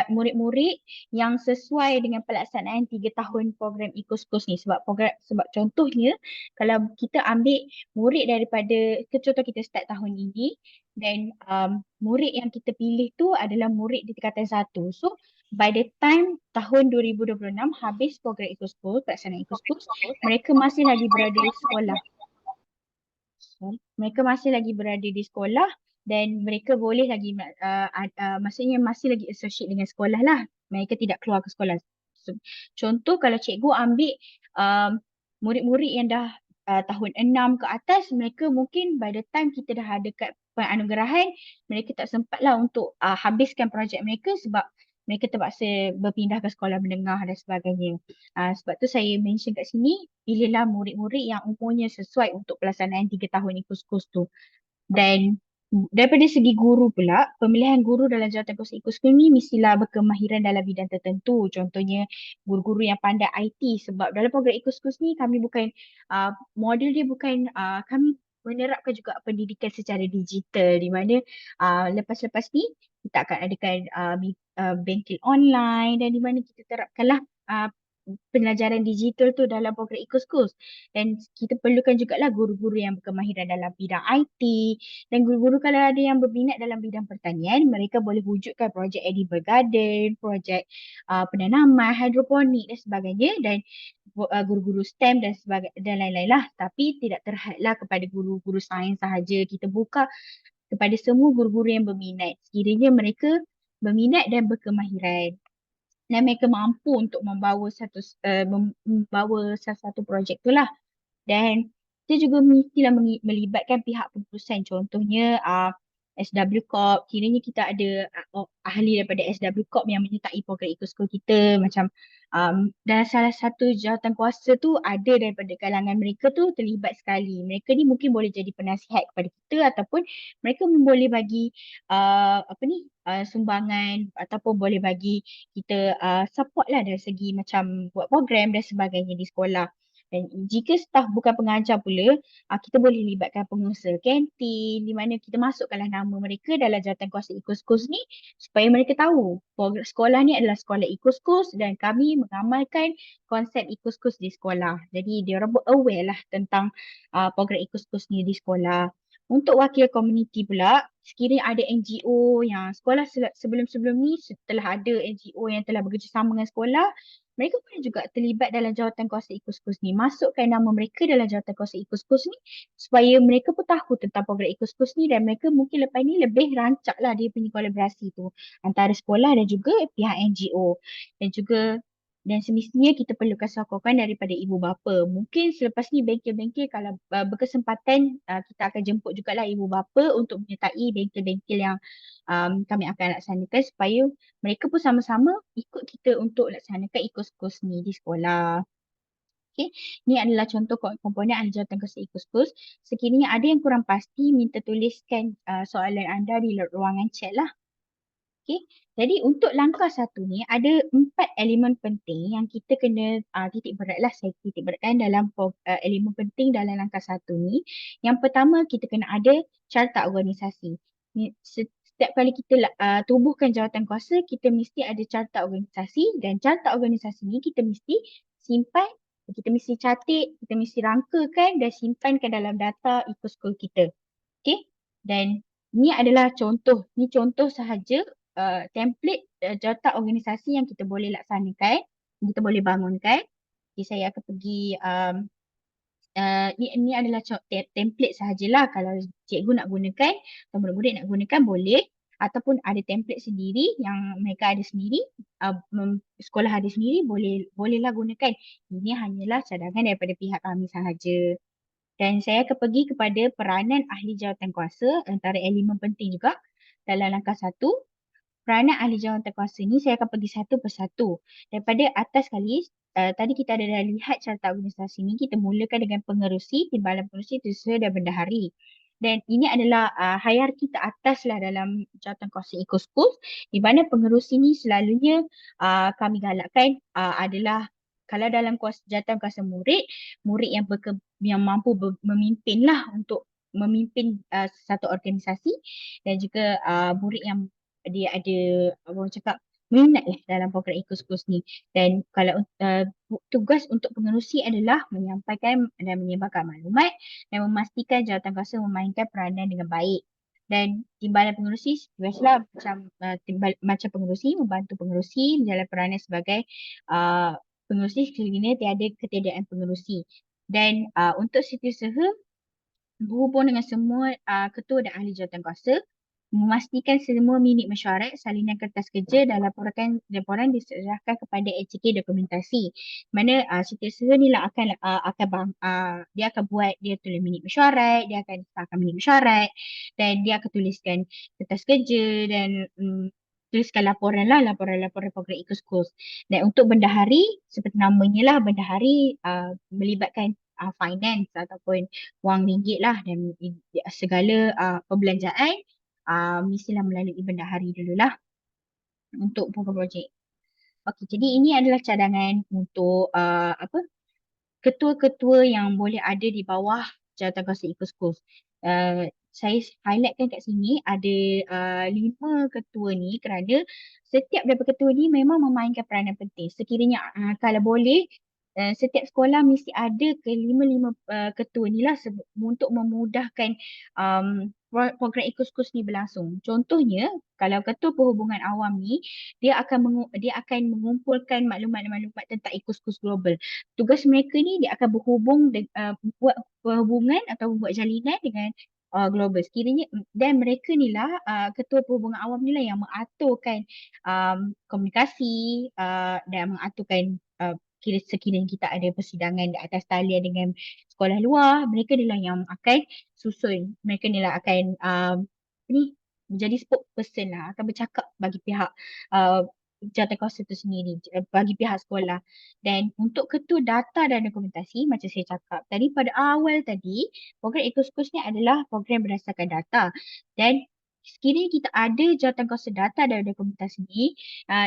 [SPEAKER 1] murid-murid yang sesuai dengan pelaksanaan 3 tahun program Ecoschools ni sebab contohnya kalau kita ambil murid daripada contoh kita start tahun ini dan murid yang kita pilih tu adalah murid di tingkatan 1. So by the time tahun 2026 habis program Ecoschools, pelaksanaan Ecoschools, mereka masih lagi berada di sekolah. Mereka masih lagi berada di sekolah dan mereka boleh lagi maksudnya masih lagi associate dengan sekolah lah. Mereka tidak keluar ke sekolah. Contoh kalau cikgu ambil murid-murid yang dah tahun 6 ke atas, mereka mungkin by the time kita dah ada kat penganugerahan, mereka tak sempat lah untuk habiskan projek mereka sebab mereka terpaksa berpindah ke sekolah menengah dan sebagainya. Sebab tu saya mention kat sini, pilihlah murid-murid yang umurnya sesuai untuk pelaksanaan 3 tahun IKUS-KUS tu. Dan daripada segi guru pula, pemilihan guru dalam jawatankuasa IKUS ni mestilah berkemahiran dalam bidang tertentu. Contohnya guru-guru yang pandai IT, sebab dalam program IKUS ni kami bukan, model dia bukan, kami menerapkan juga pendidikan secara digital di mana lepas-lepas ni kita akan adakan bengkel online dan di mana kita terapkanlah uh, pelajaran digital tu dalam program IKUS. Dan kita perlukan jugalah guru-guru yang berkemahiran dalam bidang IT, dan guru-guru kalau ada yang berminat dalam bidang pertanian, mereka boleh wujudkan projek edible garden, projek penanaman, hidroponik dan sebagainya, dan guru-guru STEM dan lain-lain lah. Tapi tidak terhadlah kepada guru-guru sains sahaja. Kita buka kepada semua guru-guru yang berminat, sekiranya mereka berminat dan berkemahiran dan mereka mampu untuk membawa satu projek tu lah. Dan kita juga mestilah melibatkan pihak pengurusan. Contohnya SW Corp. Kiranya kita ada ahli daripada SW Corp yang menyertai program EcoSchool kita. Macam dan salah satu jawatankuasa tu ada daripada kalangan mereka tu terlibat sekali. Mereka ni mungkin boleh jadi penasihat kepada kita ataupun mereka boleh bagi sumbangan ataupun boleh bagi kita support lah dari segi macam buat program dan sebagainya di sekolah. Dan jika staf bukan pengajar pula, kita boleh libatkan pengusaha kantin di mana kita masukkanlah nama mereka dalam jawatankuasa IKUS ni supaya mereka tahu sekolah ni adalah sekolah IKUS dan kami mengamalkan konsep IKUS di sekolah. Jadi dia orang aware lah tentang program IKUS ni di sekolah. Untuk wakil komuniti pula, sekiranya ada NGO yang sekolah sebelum-sebelum ni setelah ada NGO yang telah bekerjasama dengan sekolah, mereka boleh juga terlibat dalam jawatankuasa IKUS ni. Masukkan nama mereka dalam jawatankuasa IKUS ni supaya mereka pun tahu tentang program IKUS ni dan mereka mungkin lepas ni lebih rancak lah dia punya kolaborasi tu antara sekolah dan juga pihak NGO. Dan semestinya kita perlukan sokongan daripada ibu bapa. Mungkin selepas ni bengkel-bengkel kalau berkesempatan kita akan jemput jugalah ibu bapa untuk menyertai bengkel-bengkel yang kami akan laksanakan supaya mereka pun sama-sama ikut kita untuk laksanakan IKUS ni di sekolah. Okay. Ni adalah contoh komponen ahli jawatankuasa IKUS. Sekiranya ada yang kurang pasti, minta tuliskan soalan anda di ruangan chat lah. Okay. Jadi untuk langkah 1 ni ada 4 elemen penting yang kita kena titik berat lah. Saya titik beratkan dalam elemen penting dalam langkah 1 ni. Yang pertama kita kena ada carta organisasi. Setiap kali kita tubuhkan jawatankuasa, kita mesti ada carta organisasi dan carta organisasi ni kita mesti simpan, kita mesti catat, kita mesti rangkakan dan simpankan dalam data IKUS kita. Okay. Dan ni adalah contoh. Ni contoh sahaja template jawatan organisasi yang kita boleh laksanakan, yang kita boleh bangunkan. Jadi saya akan pergi ni adalah template sahajalah. Kalau cikgu nak gunakan atau murid-murid nak gunakan boleh, ataupun ada template sendiri yang mereka ada sendiri, sekolah ada sendiri, bolehlah gunakan. Ini hanyalah cadangan daripada pihak kami sahaja. Dan saya akan pergi kepada peranan ahli jawatankuasa, antara elemen penting juga dalam langkah 1. Peranan ahli jawatankuasa ni saya akan pergi satu persatu. Daripada atas sekali, tadi kita ada dah lihat carta organisasi ni, kita mulakan dengan pengerusi, timbalan pengerusi, tersusun dan bendahari. Dan ini adalah hierarki teratas lah dalam jawatankuasa IKUS, di mana pengerusi ni selalunya kami galakkan adalah kalau dalam jawatankuasa murid yang mampu memimpin lah untuk memimpin satu organisasi, dan juga murid yang dia ada orang cakap minat lah dalam program IKUS ni. Dan kalau tugas untuk pengerusi adalah menyampaikan dan menyebarkan maklumat dan memastikan jawatankuasa memainkan peranan dengan baik. Dan timbalan pengerusi biasalah macam pengerusi, membantu pengerusi menjalankan peranan sebagai pengerusi sekiranya tiada ketiadaan pengerusi. Dan untuk setiausaha berhubung dengan semua ketua dan ahli jawatankuasa, memastikan semua minit mesyuarat, salinan kertas kerja dan laporan diserahkan kepada HK dokumentasi. Mana setiausaha ni lah dia akan buat, dia tulis minit mesyuarat, dia akan letakkan minit mesyuarat dan dia akan tuliskan kertas kerja dan tuliskan laporan progres ikut kos. Dan untuk bendahari, seperti namanya lah, bendahari melibatkan finance ataupun wang ringgit lah, dan segala perbelanjaan mestilah melalui bendahari dululah untuk program projek. Okey, jadi ini adalah cadangan untuk ketua-ketua yang boleh ada di bawah jawatankuasa Ecoschools. Saya highlightkan kat sini ada 5 ketua ni kerana setiap daripada ketua ni memang memainkan peranan penting. Sekiranya kalau boleh setiap sekolah mesti ada kelima-lima ketua ni lah untuk memudahkan program Ecoschools ni berlangsung. Contohnya, kalau ketua perhubungan awam ni, dia akan mengumpulkan maklumat-maklumat tentang Ecoschools Global. Tugas mereka ni dia akan buat perhubungan atau buat jalinan dengan global sekiranya, dan mereka ni lah ketua perhubungan awam ni lah yang mengaturkan komunikasi dan mengaturkan sekiranya kita ada persidangan di atas talian dengan sekolah luar, mereka ni lah yang akan susun, mereka ni lah akan menjadi spokesperson lah, akan bercakap bagi pihak jawatankuasa itu sendiri, bagi pihak sekolah. Dan untuk ketua data dan dokumentasi, macam saya cakap tadi pada awal tadi, program Ecoschools ni adalah program berdasarkan data. Dan sekiranya kita ada jawatankuasa data dan dokumentasi ni,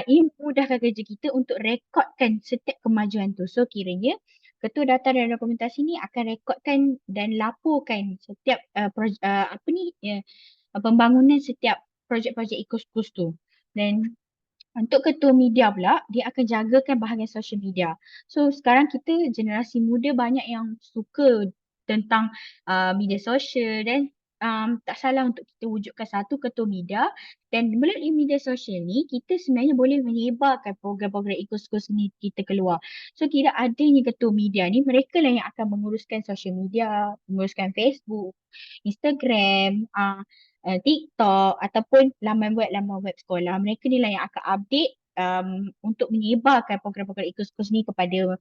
[SPEAKER 1] ini memudahkan kerja kita untuk rekodkan setiap kemajuan tu. So kiranya ketua data dan dokumentasi ni akan rekodkan dan laporkan setiap pembangunan setiap projek-projek Ecoschools tu. Dan untuk ketua media pula, dia akan jagakan bahagian social media. So sekarang kita generasi muda banyak yang suka tentang media sosial, dan tak salah untuk kita wujudkan satu ketua media, dan melalui media sosial ni kita sebenarnya boleh menyebarkan program-program Ecoschools ni kita keluar. So kira adanya ketua media ni, mereka lah yang akan menguruskan social media, menguruskan Facebook, Instagram, TikTok ataupun laman web sekolah. Mereka ni lah yang akan update untuk menyebarkan program-program Ecoschools ni kepada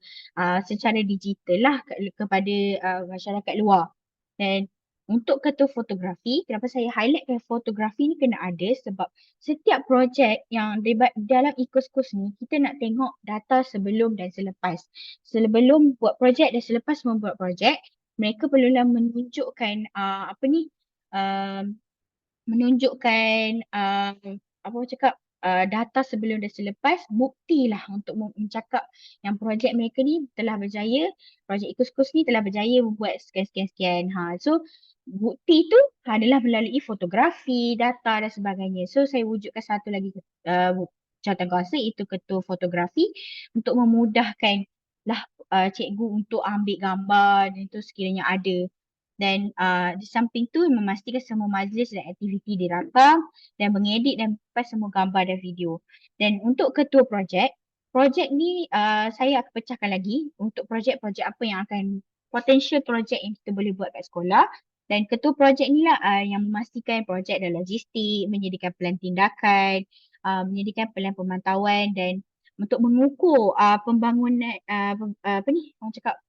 [SPEAKER 1] secara digital lah kepada masyarakat luar. Dan untuk ketua fotografi, kenapa saya highlightkan fotografi ni kena ada, sebab setiap projek yang dalam Ecoschools ni kita nak tengok data sebelum dan selepas. Sebelum buat projek dan selepas membuat projek, mereka perlulah menunjukkan menunjukkan apa orang cakap data sebelum dan selepas, bukti lah untuk mencakap yang projek mereka ni telah berjaya, projek Ecoschools ni telah berjaya membuat sekian-sekian-sekian. So bukti tu adalah melalui fotografi, data dan sebagainya. So saya wujudkan satu lagi jawatankuasa, iaitu ketua fotografi, untuk memudahkan lah cikgu untuk ambil gambar dan itu sekiranya ada. Dan di samping tu memastikan semua majlis dan aktiviti dirakam dan mengedit dan pass semua gambar dan video. Dan untuk ketua projek ni saya akan pecahkan lagi untuk projek-projek apa yang akan potential projek yang kita boleh buat kat sekolah. Dan ketua projek ni lah yang memastikan projek dan logistik, menyediakan pelan tindakan, menyediakan pelan pemantauan, dan untuk mengukur pembangunan orang cakap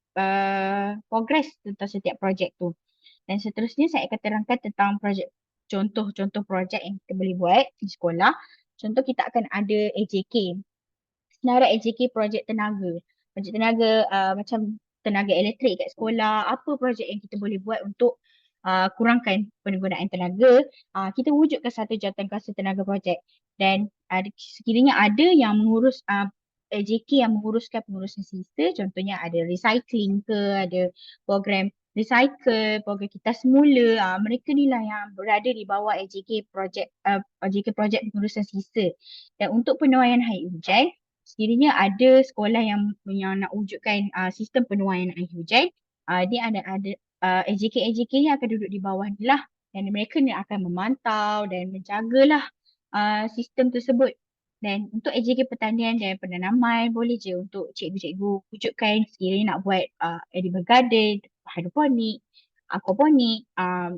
[SPEAKER 1] progres tentang setiap projek tu. Dan seterusnya saya akan terangkan tentang contoh-contoh projek yang kita boleh buat di sekolah. Contoh kita akan ada AJK. Senarai AJK projek tenaga. Projek tenaga macam tenaga elektrik kat sekolah. Apa projek yang kita boleh buat untuk kurangkan penggunaan tenaga. Kita wujudkan satu jawatankuasa tenaga projek. Dan sekiranya ada yang mengurus AJK yang menguruskan pengurusan sisa, contohnya ada recycling ke, ada program recycle, program kita semula, mereka ni lah yang berada di bawah AJK projek pengurusan sisa. Dan untuk penuaian air hujan, sekiranya ada sekolah yang nak wujudkan sistem penuaian air hujan, dia ada AJK ni akan duduk di bawah ni lah, dan mereka ni akan memantau dan menjagalah sistem tersebut. Dan untuk AJK pertanian dan penanaman, boleh je untuk cikgu-cikgu wujudkan sekiranya nak buat edible garden, hidroponik, aquaponik,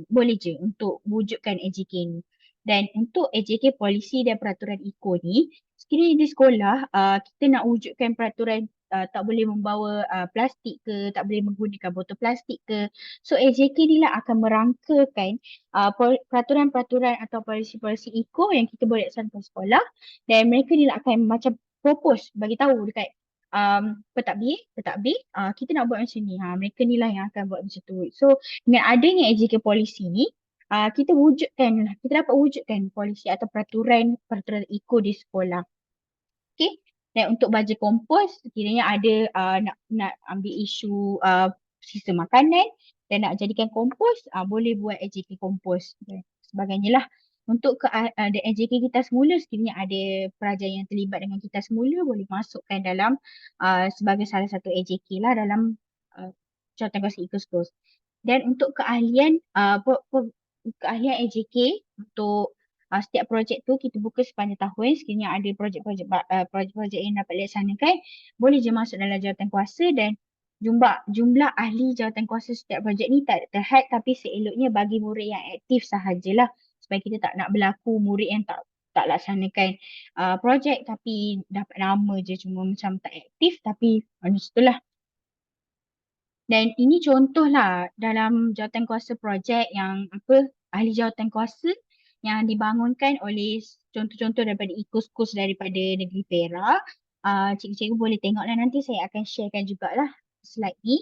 [SPEAKER 1] boleh je untuk wujudkan AJK ni. Dan untuk AJK polisi dan peraturan IKO ni, sekiranya di sekolah kita nak wujudkan peraturan tak boleh membawa plastik ke, tak boleh menggunakan botol plastik ke. So AJK ni lah akan merangkakan peraturan-peraturan atau polisi-polisi IKO yang kita boleh laksanakan sekolah, dan mereka ni lah akan macam propose, bagi tahu dekat pentadbir, kita nak buat macam ni. Mereka ni lah yang akan buat macam tu. So dengan adanya AJK polisi ni, kita dapat wujudkan polisi atau peraturan IKO di sekolah. Okay. Dan untuk baja kompos, sekiranya ada nak ambil isu sistem makanan dan nak jadikan kompos, boleh buat AJK kompos dan sebagainya lah. Untuk AJK kita semula, sekiranya ada pelajar yang terlibat dengan kita semula, boleh masukkan dalam sebagai salah satu AJK lah dalam jawatankuasa IKO. Dan untuk keahlian AJK untuk setiap projek tu kita buka sepanjang tahun. Sekiranya ada projek-projek yang dapat dilaksanakan, boleh je masuk dalam jawatankuasa, dan jumlah ahli jawatankuasa setiap projek ni tak terhad, tapi seeloknya bagi murid yang aktif sahajalah, supaya kita tak nak berlaku murid yang tak laksanakan projek tapi dapat nama je, cuma macam tak aktif tapi macam itulah. Dan ini contoh lah dalam jawatankuasa projek yang ahli jawatankuasa yang dibangunkan oleh contoh-contoh daripada IKOS-KOS daripada negeri Perak. Cikgu-cikgu boleh tengok lah, nanti saya akan sharekan jugalah slide ni.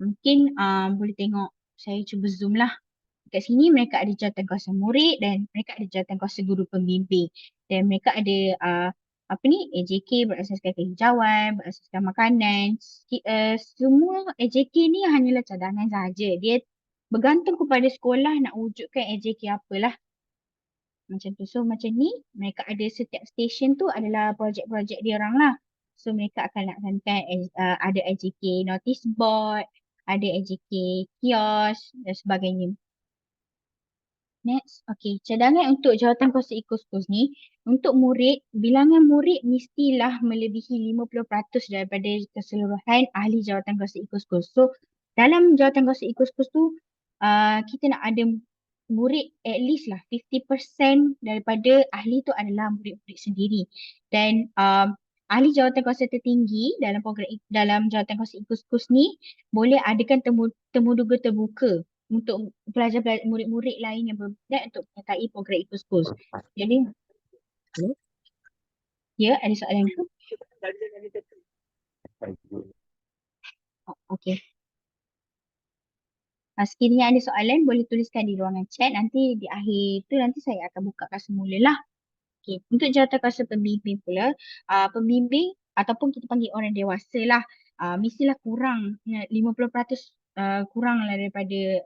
[SPEAKER 1] Mungkin boleh tengok, saya cuba zoom lah. Kat sini mereka ada jawatankuasa murid dan mereka ada jawatankuasa guru pembimbing. Dan mereka ada AJK berasaskan kehijauan, berasaskan makanan. Semua AJK ni hanyalah cadangan sahaja. Dia bergantung kepada sekolah nak wujudkan AJK apalah. Macam tu. So macam ni, mereka ada setiap stesen tu adalah projek-projek dia orang lah. So mereka akan laksanakan ada AJK notice board, ada AJK kios dan sebagainya. Next, okay. Cadangan untuk jawatankuasa IKOS ni, untuk murid, bilangan murid mestilah melebihi 50% daripada keseluruhan ahli jawatankuasa IKOS. So, dalam jawatankuasa IKOS tu, kita nak ada murid at least lah 50% daripada ahli tu adalah murid-murid sendiri. Dan ahli jawatankuasa tertinggi dalam program dalam jawatankuasa IKOS ni boleh adakan temuduga terbuka untuk pelajar-pelajar murid-murid lain yang berminat untuk menyertai program IKOS. Jadi, ya, ada soalan ke? Okey. Sekiranya ada soalan, boleh tuliskan di ruangan chat. Nanti di akhir tu nanti saya akan bukakan semula lah. Okay. Untuk jawatankuasa pembimbing pula, pembimbing ataupun kita panggil orang dewasa lah, mestilah kurang 50% kurang lah daripada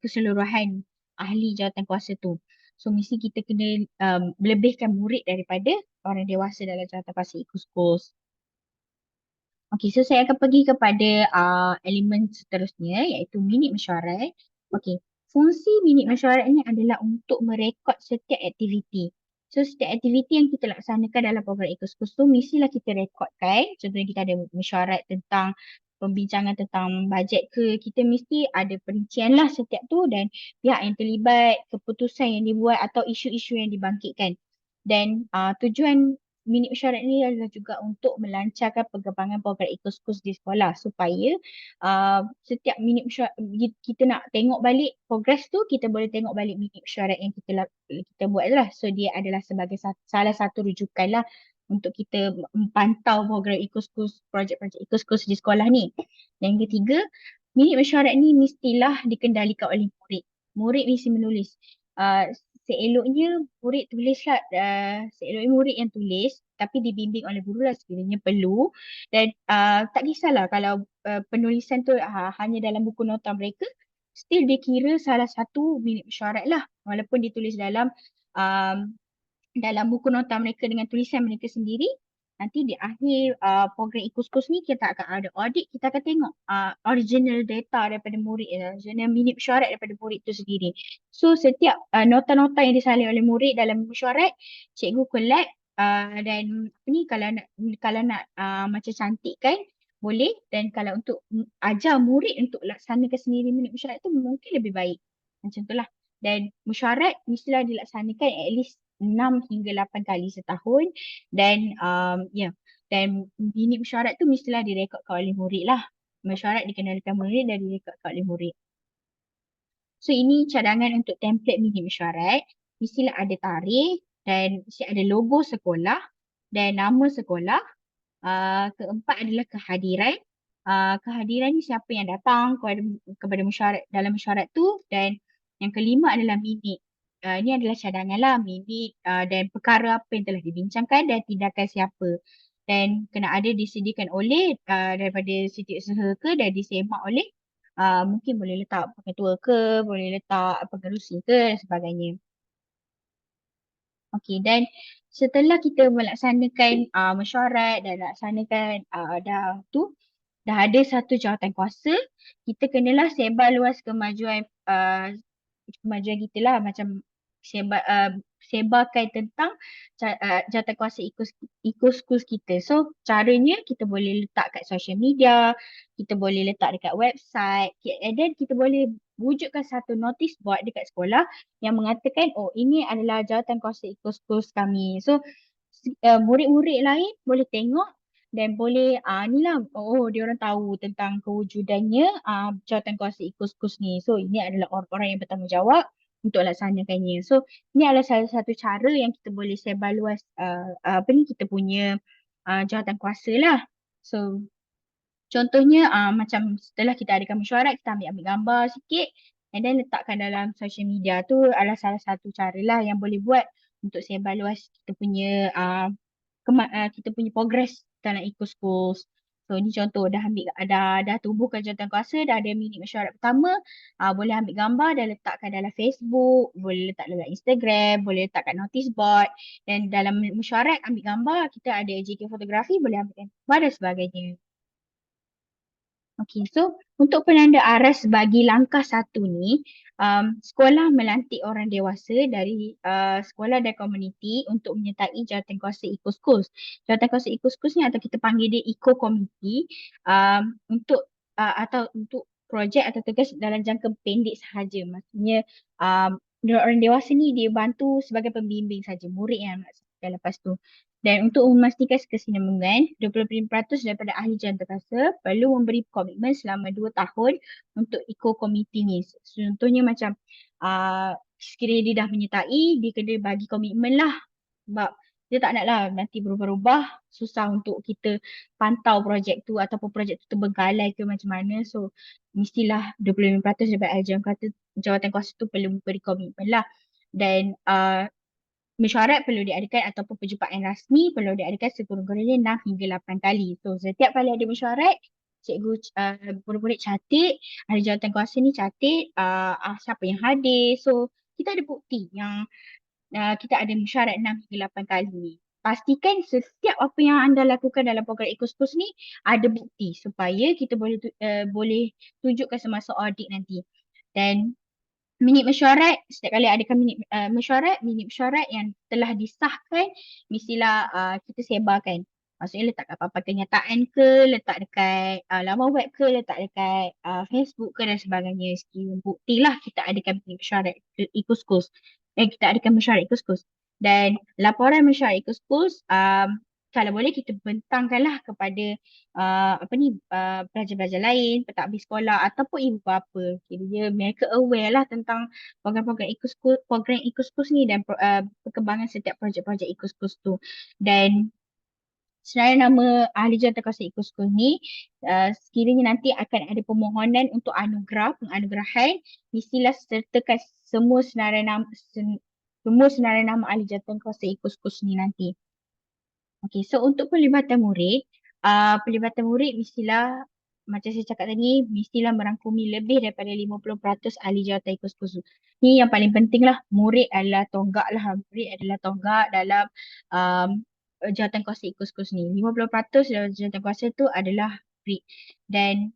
[SPEAKER 1] keseluruhan ahli jawatankuasa tu. So mesti kita kena melebihkan murid daripada orang dewasa dalam jawatankuasa IKOS. Okay, so saya akan pergi kepada elemen seterusnya, iaitu minit mesyuarat. Okay, fungsi minit mesyuarat ni adalah untuk merekod setiap aktiviti. So setiap aktiviti yang kita laksanakan dalam program IKOS tu mestilah kita rekodkan. Contohnya kita ada mesyuarat tentang pembincangan tentang bajet ke, kita mesti ada perincian lah setiap tu dan pihak yang terlibat, keputusan yang dibuat atau isu-isu yang dibangkitkan. Dan tujuan minit mesyuarat ni adalah juga untuk melancarkan pengembangan program IKOS di sekolah supaya setiap minit mesyuarat kita nak tengok balik progress tu, kita boleh tengok balik minit mesyuarat yang kita buat lah. So dia adalah sebagai salah satu rujukan lah untuk kita pantau program IKOS, projek-projek IKOS di sekolah ni. Dan yang ketiga, minit mesyuarat ni mestilah dikendalikan oleh murid. Murid mesti menulis. Seeloknya murid tulislah, seeloknya murid yang tulis tapi dibimbing oleh guru lah sekiranya perlu. Dan tak kisahlah kalau penulisan tu hanya dalam buku nota mereka, still dia kira salah satu minit mesyuarat lah, walaupun ditulis dalam buku nota mereka dengan tulisan mereka sendiri. Nanti di akhir program IKOS ni kita akan ada audit, kita akan tengok original data daripada murid, original minit mesyuarat daripada murid tu sendiri. So setiap nota-nota yang disalin oleh murid dalam mesyuarat, cikgu collect dan kalau nak macam cantik kan boleh, dan kalau untuk ajar murid untuk laksanakan sendiri minit mesyuarat tu mungkin lebih baik. Macam tu lah. Dan mesyuarat mestilah dilaksanakan at least 6 hingga 8 kali setahun. Dan dan minit mesyuarat tu mestilah direkodkan oleh murid lah. Mesyuarat dikenalkan murid dan direkodkan oleh murid. So ini cadangan untuk template minit mesyuarat. Mestilah ada tarikh dan mesti ada logo sekolah dan nama sekolah. Keempat adalah kehadiran. Kehadiran ni siapa yang datang kepada mesyuarat, dalam mesyuarat tu. Dan yang kelima adalah minit. Ini adalah cadangan lah, minit dan perkara apa yang telah dibincangkan dan tindakan siapa. Dan kena ada disediakan oleh daripada setiausaha ke dan disemak oleh mungkin boleh letak pengetua ke, boleh letak pengerusi ke dan sebagainya. Okey, dan setelah kita melaksanakan mesyuarat dan laksanakan dah ada satu jawatan kuasa, kita kenalah sebar luas kemajuan kita lah, macam sebarkan tentang jawatankuasa eco-schools kita. So caranya kita boleh letak kat social media, kita boleh letak dekat website, and then kita boleh wujudkan satu notice board dekat sekolah yang mengatakan ini adalah jawatankuasa eco-schools kami. So murid-murid lain boleh tengok dan boleh ni lah dia orang tahu tentang kewujudannya jawatankuasa eco-schools ni. So ini adalah orang-orang yang bertanggungjawab untuk laksanakannya. So ini adalah salah satu cara yang kita boleh sebar luas kita punya jawatankuasa lah. So contohnya macam setelah kita adakan mesyuarat, kita ambil gambar sikit and then letakkan dalam social media tu adalah salah satu cara lah yang boleh buat untuk sebar luas kita punya kita punya progress dalam eco-schools. So ni contoh dah tubuhkan jawatankuasa, dah ada minit mesyuarat pertama, boleh ambil gambar dan letakkan dalam Facebook, boleh letak dalam Instagram, boleh letak kat notice board, dan dalam mesyuarat ambil gambar, kita ada JK fotografi, boleh ambil gambar dan sebagainya. Okay, so untuk penanda aras bagi langkah satu ni, sekolah melantik orang dewasa dari sekolah dan komuniti untuk menyertai jawatankuasa eco-schools. Jawatankuasa eco-schools ni atau kita panggil dia eco-committee untuk projek atau tugas dalam jangka pendek sahaja. Maksudnya orang dewasa ni dia bantu sebagai pembimbing saja, murid yang melaksanakan lepas tu. Dan untuk memastikan kesinambungan, 25% daripada ahli jawatankuasa perlu memberi komitmen selama 2 tahun untuk eco-committee ni. Contohnya macam sekiranya dia dah menyertai, dia kena bagi komitmen lah. Sebab dia tak nak lah nanti berubah-ubah, susah untuk kita pantau projek tu ataupun projek tu terbengkalai ke macam mana. So mestilah 25% daripada ahli jawatankuasa tu perlu memberi komitmen lah. Dan mesyuarat perlu diadakan ataupun perjumpaan rasmi perlu diadakan sekurang-kurangnya 6 hingga 8 kali. So setiap kali ada mesyuarat, cikgu murid-murid catat, ahli jawatankuasa ni catat siapa yang hadir. So kita ada bukti yang kita ada mesyuarat 6 hingga 8 kali ni. Pastikan setiap apa yang anda lakukan dalam program eco-schools ni ada bukti supaya kita boleh tunjukkan semasa audit nanti. Dan minit mesyuarat, setiap kali adakan minit mesyuarat yang telah disahkan, mestilah kita sebarkan. Maksudnya letak kat papan kenyataan ke, letak dekat laman web ke, letak dekat Facebook ke dan sebagainya. Bukti lah kita adakan minit mesyuarat eco-schools. Kita adakan mesyuarat eco-schools. Dan laporan mesyuarat eco-schools, kalau boleh kita bentangkanlah kepada pelajar-pelajar lain, pentadbir sekolah ataupun ibu bapa. Kira mereka aware lah tentang program-program eco-schools ni dan perkembangan setiap projek-projek eco-schools tu. Dan sebenarnya nama ahli jawatankuasa eco-schools ni, sekiranya nanti akan ada permohonan untuk penganugerahan, mestilah sertakan semua senarai nama ahli jawatankuasa eco-schools ni nanti. Okay, so untuk pelibatan murid mestilah macam saya cakap tadi, mestilah merangkumi lebih daripada 50% ahli jawatan eco-schools. Ni yang paling penting lah, murid adalah tonggak dalam jawatankuasa eco-schools ni. 50% dalam jawatankuasa tu adalah murid. Dan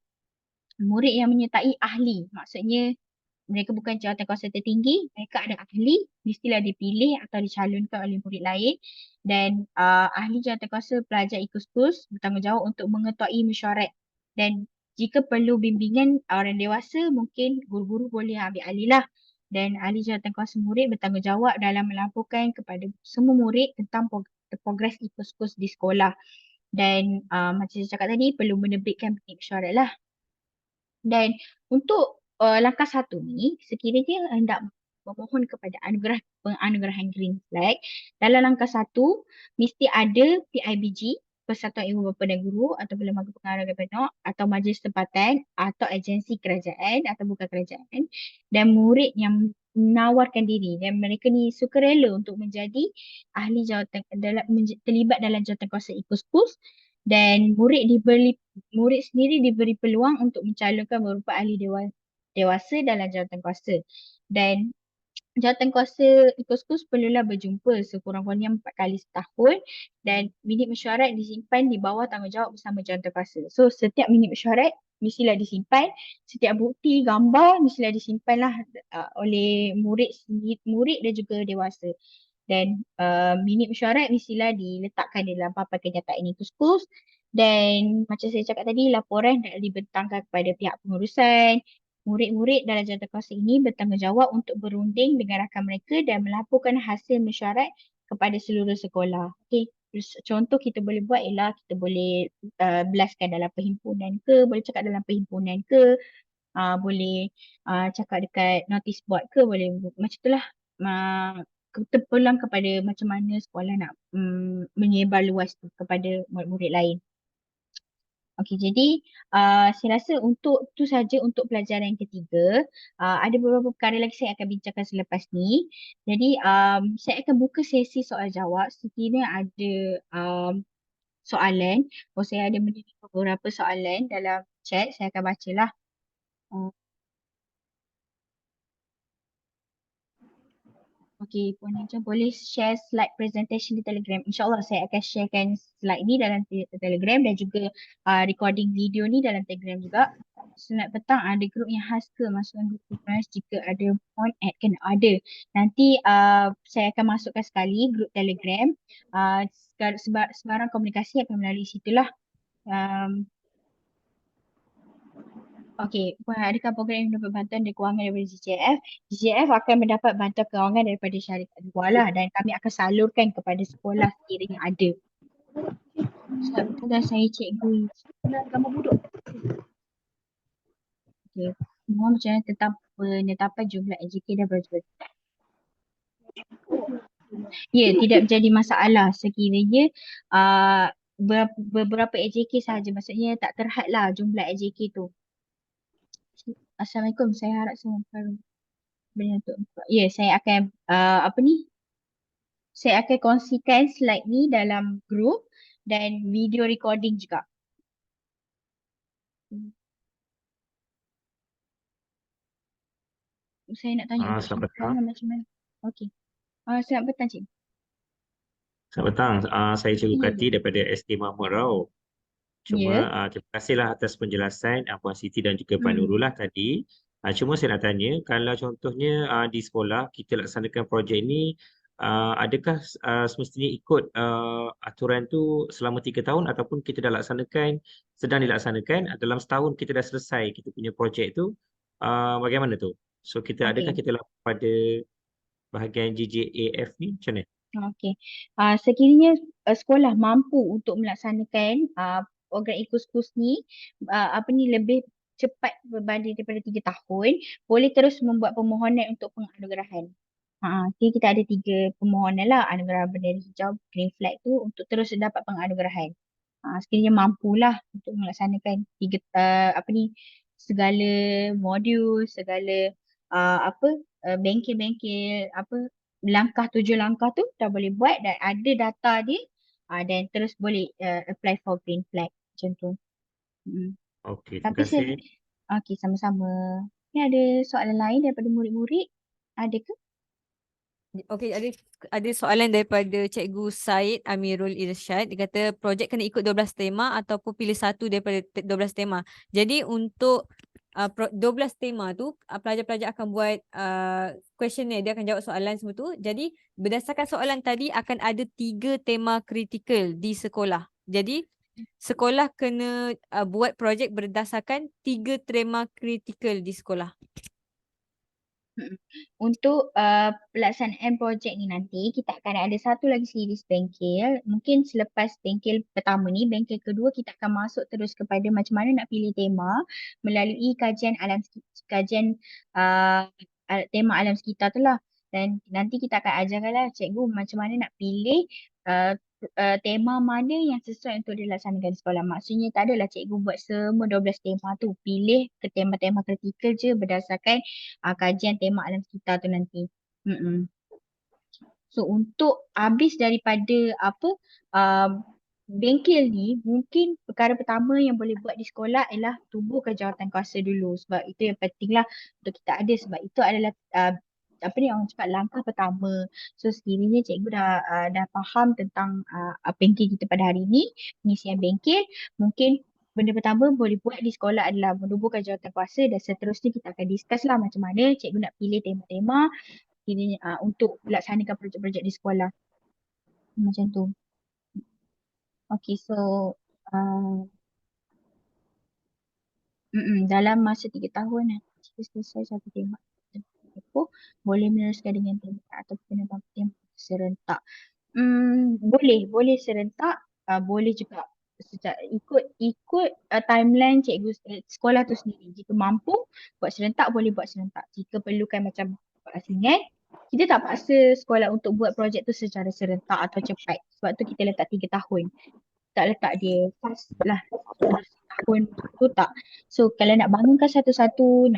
[SPEAKER 1] murid yang menyertai ahli, maksudnya mereka bukan jawatankuasa tertinggi, mereka ada ahli, mestilah dipilih atau dicalonkan oleh murid lain. Dan ahli jawatankuasa pelajar eco-schools bertanggungjawab untuk mengetuai mesyuarat. Dan jika perlu bimbingan orang dewasa, mungkin guru-guru boleh ambil alih lah. dan ahli jawatankuasa murid bertanggungjawab dalam melaporkan kepada semua murid tentang progres e-course di sekolah. Dan macam saya cakap tadi, perlu menerbitkan bilik mesyuarat lah. Dan untuk langkah 1 ni, sekiranya hendak memohon kepada penganugerahan Green Flag, dalam langkah 1 mesti ada PIBG, Persatuan Ibu Bapa dan Guru atau Lembaga Pengarah Penuh atau Majlis Tempatan atau agensi kerajaan atau bukan kerajaan, dan murid yang menawarkan diri dan mereka ni sukarela untuk menjadi ahli jawatan terlibat dalam jawatankuasa e-course, dan murid sendiri diberi peluang untuk mencalonkan berupa ahli dewasa dalam jawatankuasa. Dan jawatankuasa e-course perlulah berjumpa sekurang-kurangnya 4 kali setahun, dan minit mesyuarat disimpan di bawah tanggungjawab bersama jawatankuasa. So setiap minit mesyuarat mestilah disimpan, setiap bukti gambar mestilah disimpanlah oleh murid dan juga dewasa. Dan minit mesyuarat mestilah diletakkan di dalam papan kenyataan e-course. Dan macam saya cakap tadi, laporan nak dibentangkan kepada pihak pengurusan. Murid-murid dalam jawatankuasa ini bertanggungjawab untuk berunding dengan rakan mereka dan melaporkan hasil mesyuarat kepada seluruh sekolah. Okey, contoh kita boleh buat ialah kita boleh belaskan dalam perhimpunan ke, boleh cakap dalam perhimpunan ke, boleh cakap dekat notice board ke, boleh macam itulah. Terpulang kepada macam mana sekolah nak menyebar luas tu kepada murid-murid lain. Okey, jadi saya rasa untuk tu saja untuk pelajaran yang ketiga. Ada beberapa perkara lagi saya akan bincangkan selepas ni. Jadi saya akan buka sesi soal jawab sekiranya ada soalan. Saya ada menerima beberapa soalan dalam chat, saya akan bacalah. Okey, Puan Eja boleh share slide presentation di Telegram. InsyaAllah saya akan sharekan slide ni dalam Telegram dan juga recording video ni dalam Telegram juga. Senat petang ada grup yang khas ke? Masukkan grup Puan jika ada mohon add kan? Ada. Nanti saya akan masukkan sekali grup Telegram. Sebarang komunikasi akan melalui situlah. Okey, Puan, adakah program yang mendapat bantuan dari kewangan daripada GCF? GCF akan mendapat bantuan kewangan daripada syarikat luar lah, dan kami akan salurkan kepada sekolah sekiranya ada. Betul dah saya cikgu. Gambar buduk. Okey, mohon bercakap tentang penetapan jumlah AJK dan projek. Ya, tidak menjadi masalah sekiranya beberapa AJK sahaja, maksudnya tak terhad lah jumlah AJK tu. Assalamualaikum, saya harap semua ya, saya akan saya akan kongsikan slide ni dalam group dan video recording juga. Saya nak tanya
[SPEAKER 3] Selamat petang.
[SPEAKER 1] macam mana? Okey. Selamat petang, Cik.
[SPEAKER 3] Selamat petang. Saya Cikgu
[SPEAKER 1] Ya,
[SPEAKER 3] Kati daripada SD Mahmud Rao. Cuma
[SPEAKER 1] Ya.
[SPEAKER 3] terima kasihlah atas penjelasan Puan Siti dan juga Puan Nurul lah tadi. Cuma saya nak tanya, kalau contohnya di sekolah kita laksanakan projek ini, adakah semestinya ikut aturan tu selama 3 tahun ataupun kita dah laksanakan, sedang dilaksanakan, dalam setahun kita dah selesai kita punya projek tu, bagaimana tu? So adakah
[SPEAKER 1] Okey.
[SPEAKER 3] kita lapor pada bahagian GJAF ni macam mana?
[SPEAKER 1] Okey. Sekiranya sekolah mampu untuk melaksanakan program e-course ni lebih cepat berbanding daripada 3 tahun, boleh terus membuat permohonan untuk penganugerahan. Jadi kita ada 3 permohonan lah, anugerah bendera hijau, green flag tu untuk terus dapat penganugerahan. Sekiranya mampulah untuk melaksanakan segala modul, segala bengkel-bengkel langkah 7 langkah tu dah boleh buat dan ada data dia, dan terus boleh apply for green flag macam tu.
[SPEAKER 3] Okey, terima
[SPEAKER 1] Tapi
[SPEAKER 3] kasih.
[SPEAKER 1] okey, sama-sama. Ni ada soalan lain daripada murid-murid? Ada ke?
[SPEAKER 2] Okey, ada soalan daripada Cikgu Said Amirul Irsyad. Dia kata projek kena ikut 12 tema ataupun pilih satu daripada 12 tema. Jadi untuk 12 tema tu pelajar-pelajar akan buat questionnaire, dia akan jawab soalan semua tu. Jadi berdasarkan soalan tadi akan ada 3 tema kritikal di sekolah. Jadi sekolah kena buat projek berdasarkan 3 tema kritikal di sekolah.
[SPEAKER 1] Mm-mm. Untuk pelaksanaan projek ni nanti kita akan ada satu lagi series bengkel. Mungkin selepas bengkel pertama ni, bengkel kedua kita akan masuk terus kepada macam mana nak pilih tema melalui kajian tema alam sekitar tu lah. Dan nanti kita akan ajarkan lah cikgu macam mana nak pilih uh, tema mana yang sesuai untuk dilaksanakan di sekolah. Maksudnya tak adalah cikgu buat semua 12 tema tu. Pilih ke tema-tema kritikal je berdasarkan kajian tema alam sekitar tu nanti. Mm-mm. So untuk habis daripada bengkel ni, mungkin perkara pertama yang boleh buat di sekolah ialah tubuhkan jawatan kuasa dulu. Sebab itu yang penting lah untuk kita ada. Sebab itu adalah orang cakap langkah pertama. So sekiranya cikgu dah faham tentang bengkel kita pada hari ini, pengisian bengkel, mungkin benda pertama boleh buat di sekolah adalah menubuhkan jawatan kuasa dan seterusnya kita akan discuss lah macam mana cikgu nak pilih tema-tema ini untuk laksanakan projek-projek di sekolah. Macam tu. Okay, so dalam masa 3 tahun jika selesai satu tema aku boleh meneruskan dengan tema ataupun tema serentak. Boleh serentak, boleh juga ikut timeline cikgu sekolah tu sendiri. Jika mampu buat serentak, boleh buat serentak. Jika perlukan macam asingan, kita tak paksa sekolah untuk buat projek tu secara serentak atau cepat. Sebab tu kita letak 3 tahun. Tak letak dia fast lah tahun tu tak. So kalau nak bangunkan satu-satu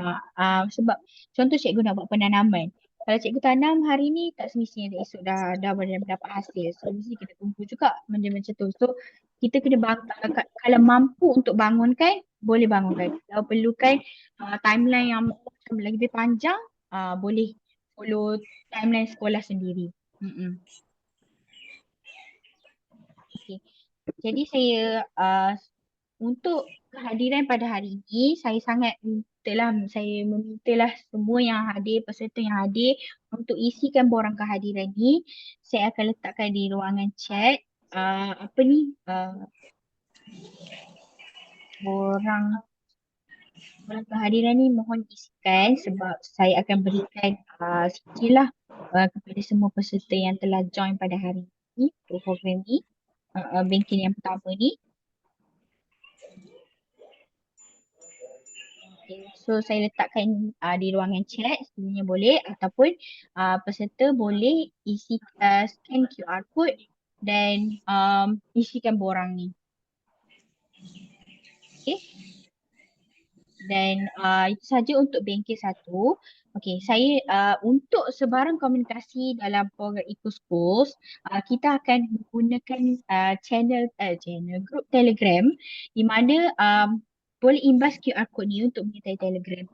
[SPEAKER 1] sebab contoh cikgu nak buat penanaman. Kalau cikgu tanam hari ni tak semestinya esok dah boleh dapat hasil. So mesti kita tunggu juga macam tu. So kita kena kalau mampu untuk bangunkan, boleh bangunkan. Kalau perlukan timeline yang macam lebih panjang, boleh follow timeline sekolah sendiri. Okay. Jadi saya untuk kehadiran pada hari ini, saya memintalah semua yang hadir, peserta yang hadir untuk isikan borang kehadiran ni. Saya akan letakkan di ruangan chat. Borang kehadiran ni mohon isikan sebab saya akan berikan sikit lah kepada semua peserta yang telah join pada hari ini untuk program ni, bengkel yang pertama ni. Okay. So saya letakkan di ruangan chat sekiranya boleh ataupun peserta boleh isi scan QR code dan isikan borang ni. Okay. Dan itu saja untuk bengkel 1. Okay, saya untuk sebarang komunikasi dalam program EcoSchools, kita akan menggunakan channel group Telegram di mana boleh imbas QR code ni untuk menyertai group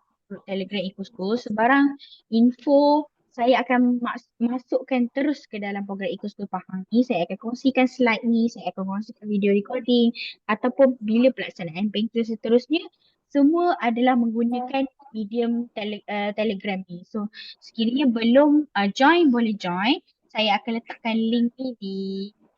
[SPEAKER 1] Telegram EcoSchools. Sebarang info saya akan masukkan terus ke dalam program EcoSchool Pahang ni. Saya akan kongsikan slide ni, saya akan kongsikan video recording ataupun bila pelaksanaan bengkel seterusnya, semua adalah menggunakan medium Telegram ni. So sekiranya belum join, boleh join. Saya akan letakkan link ni di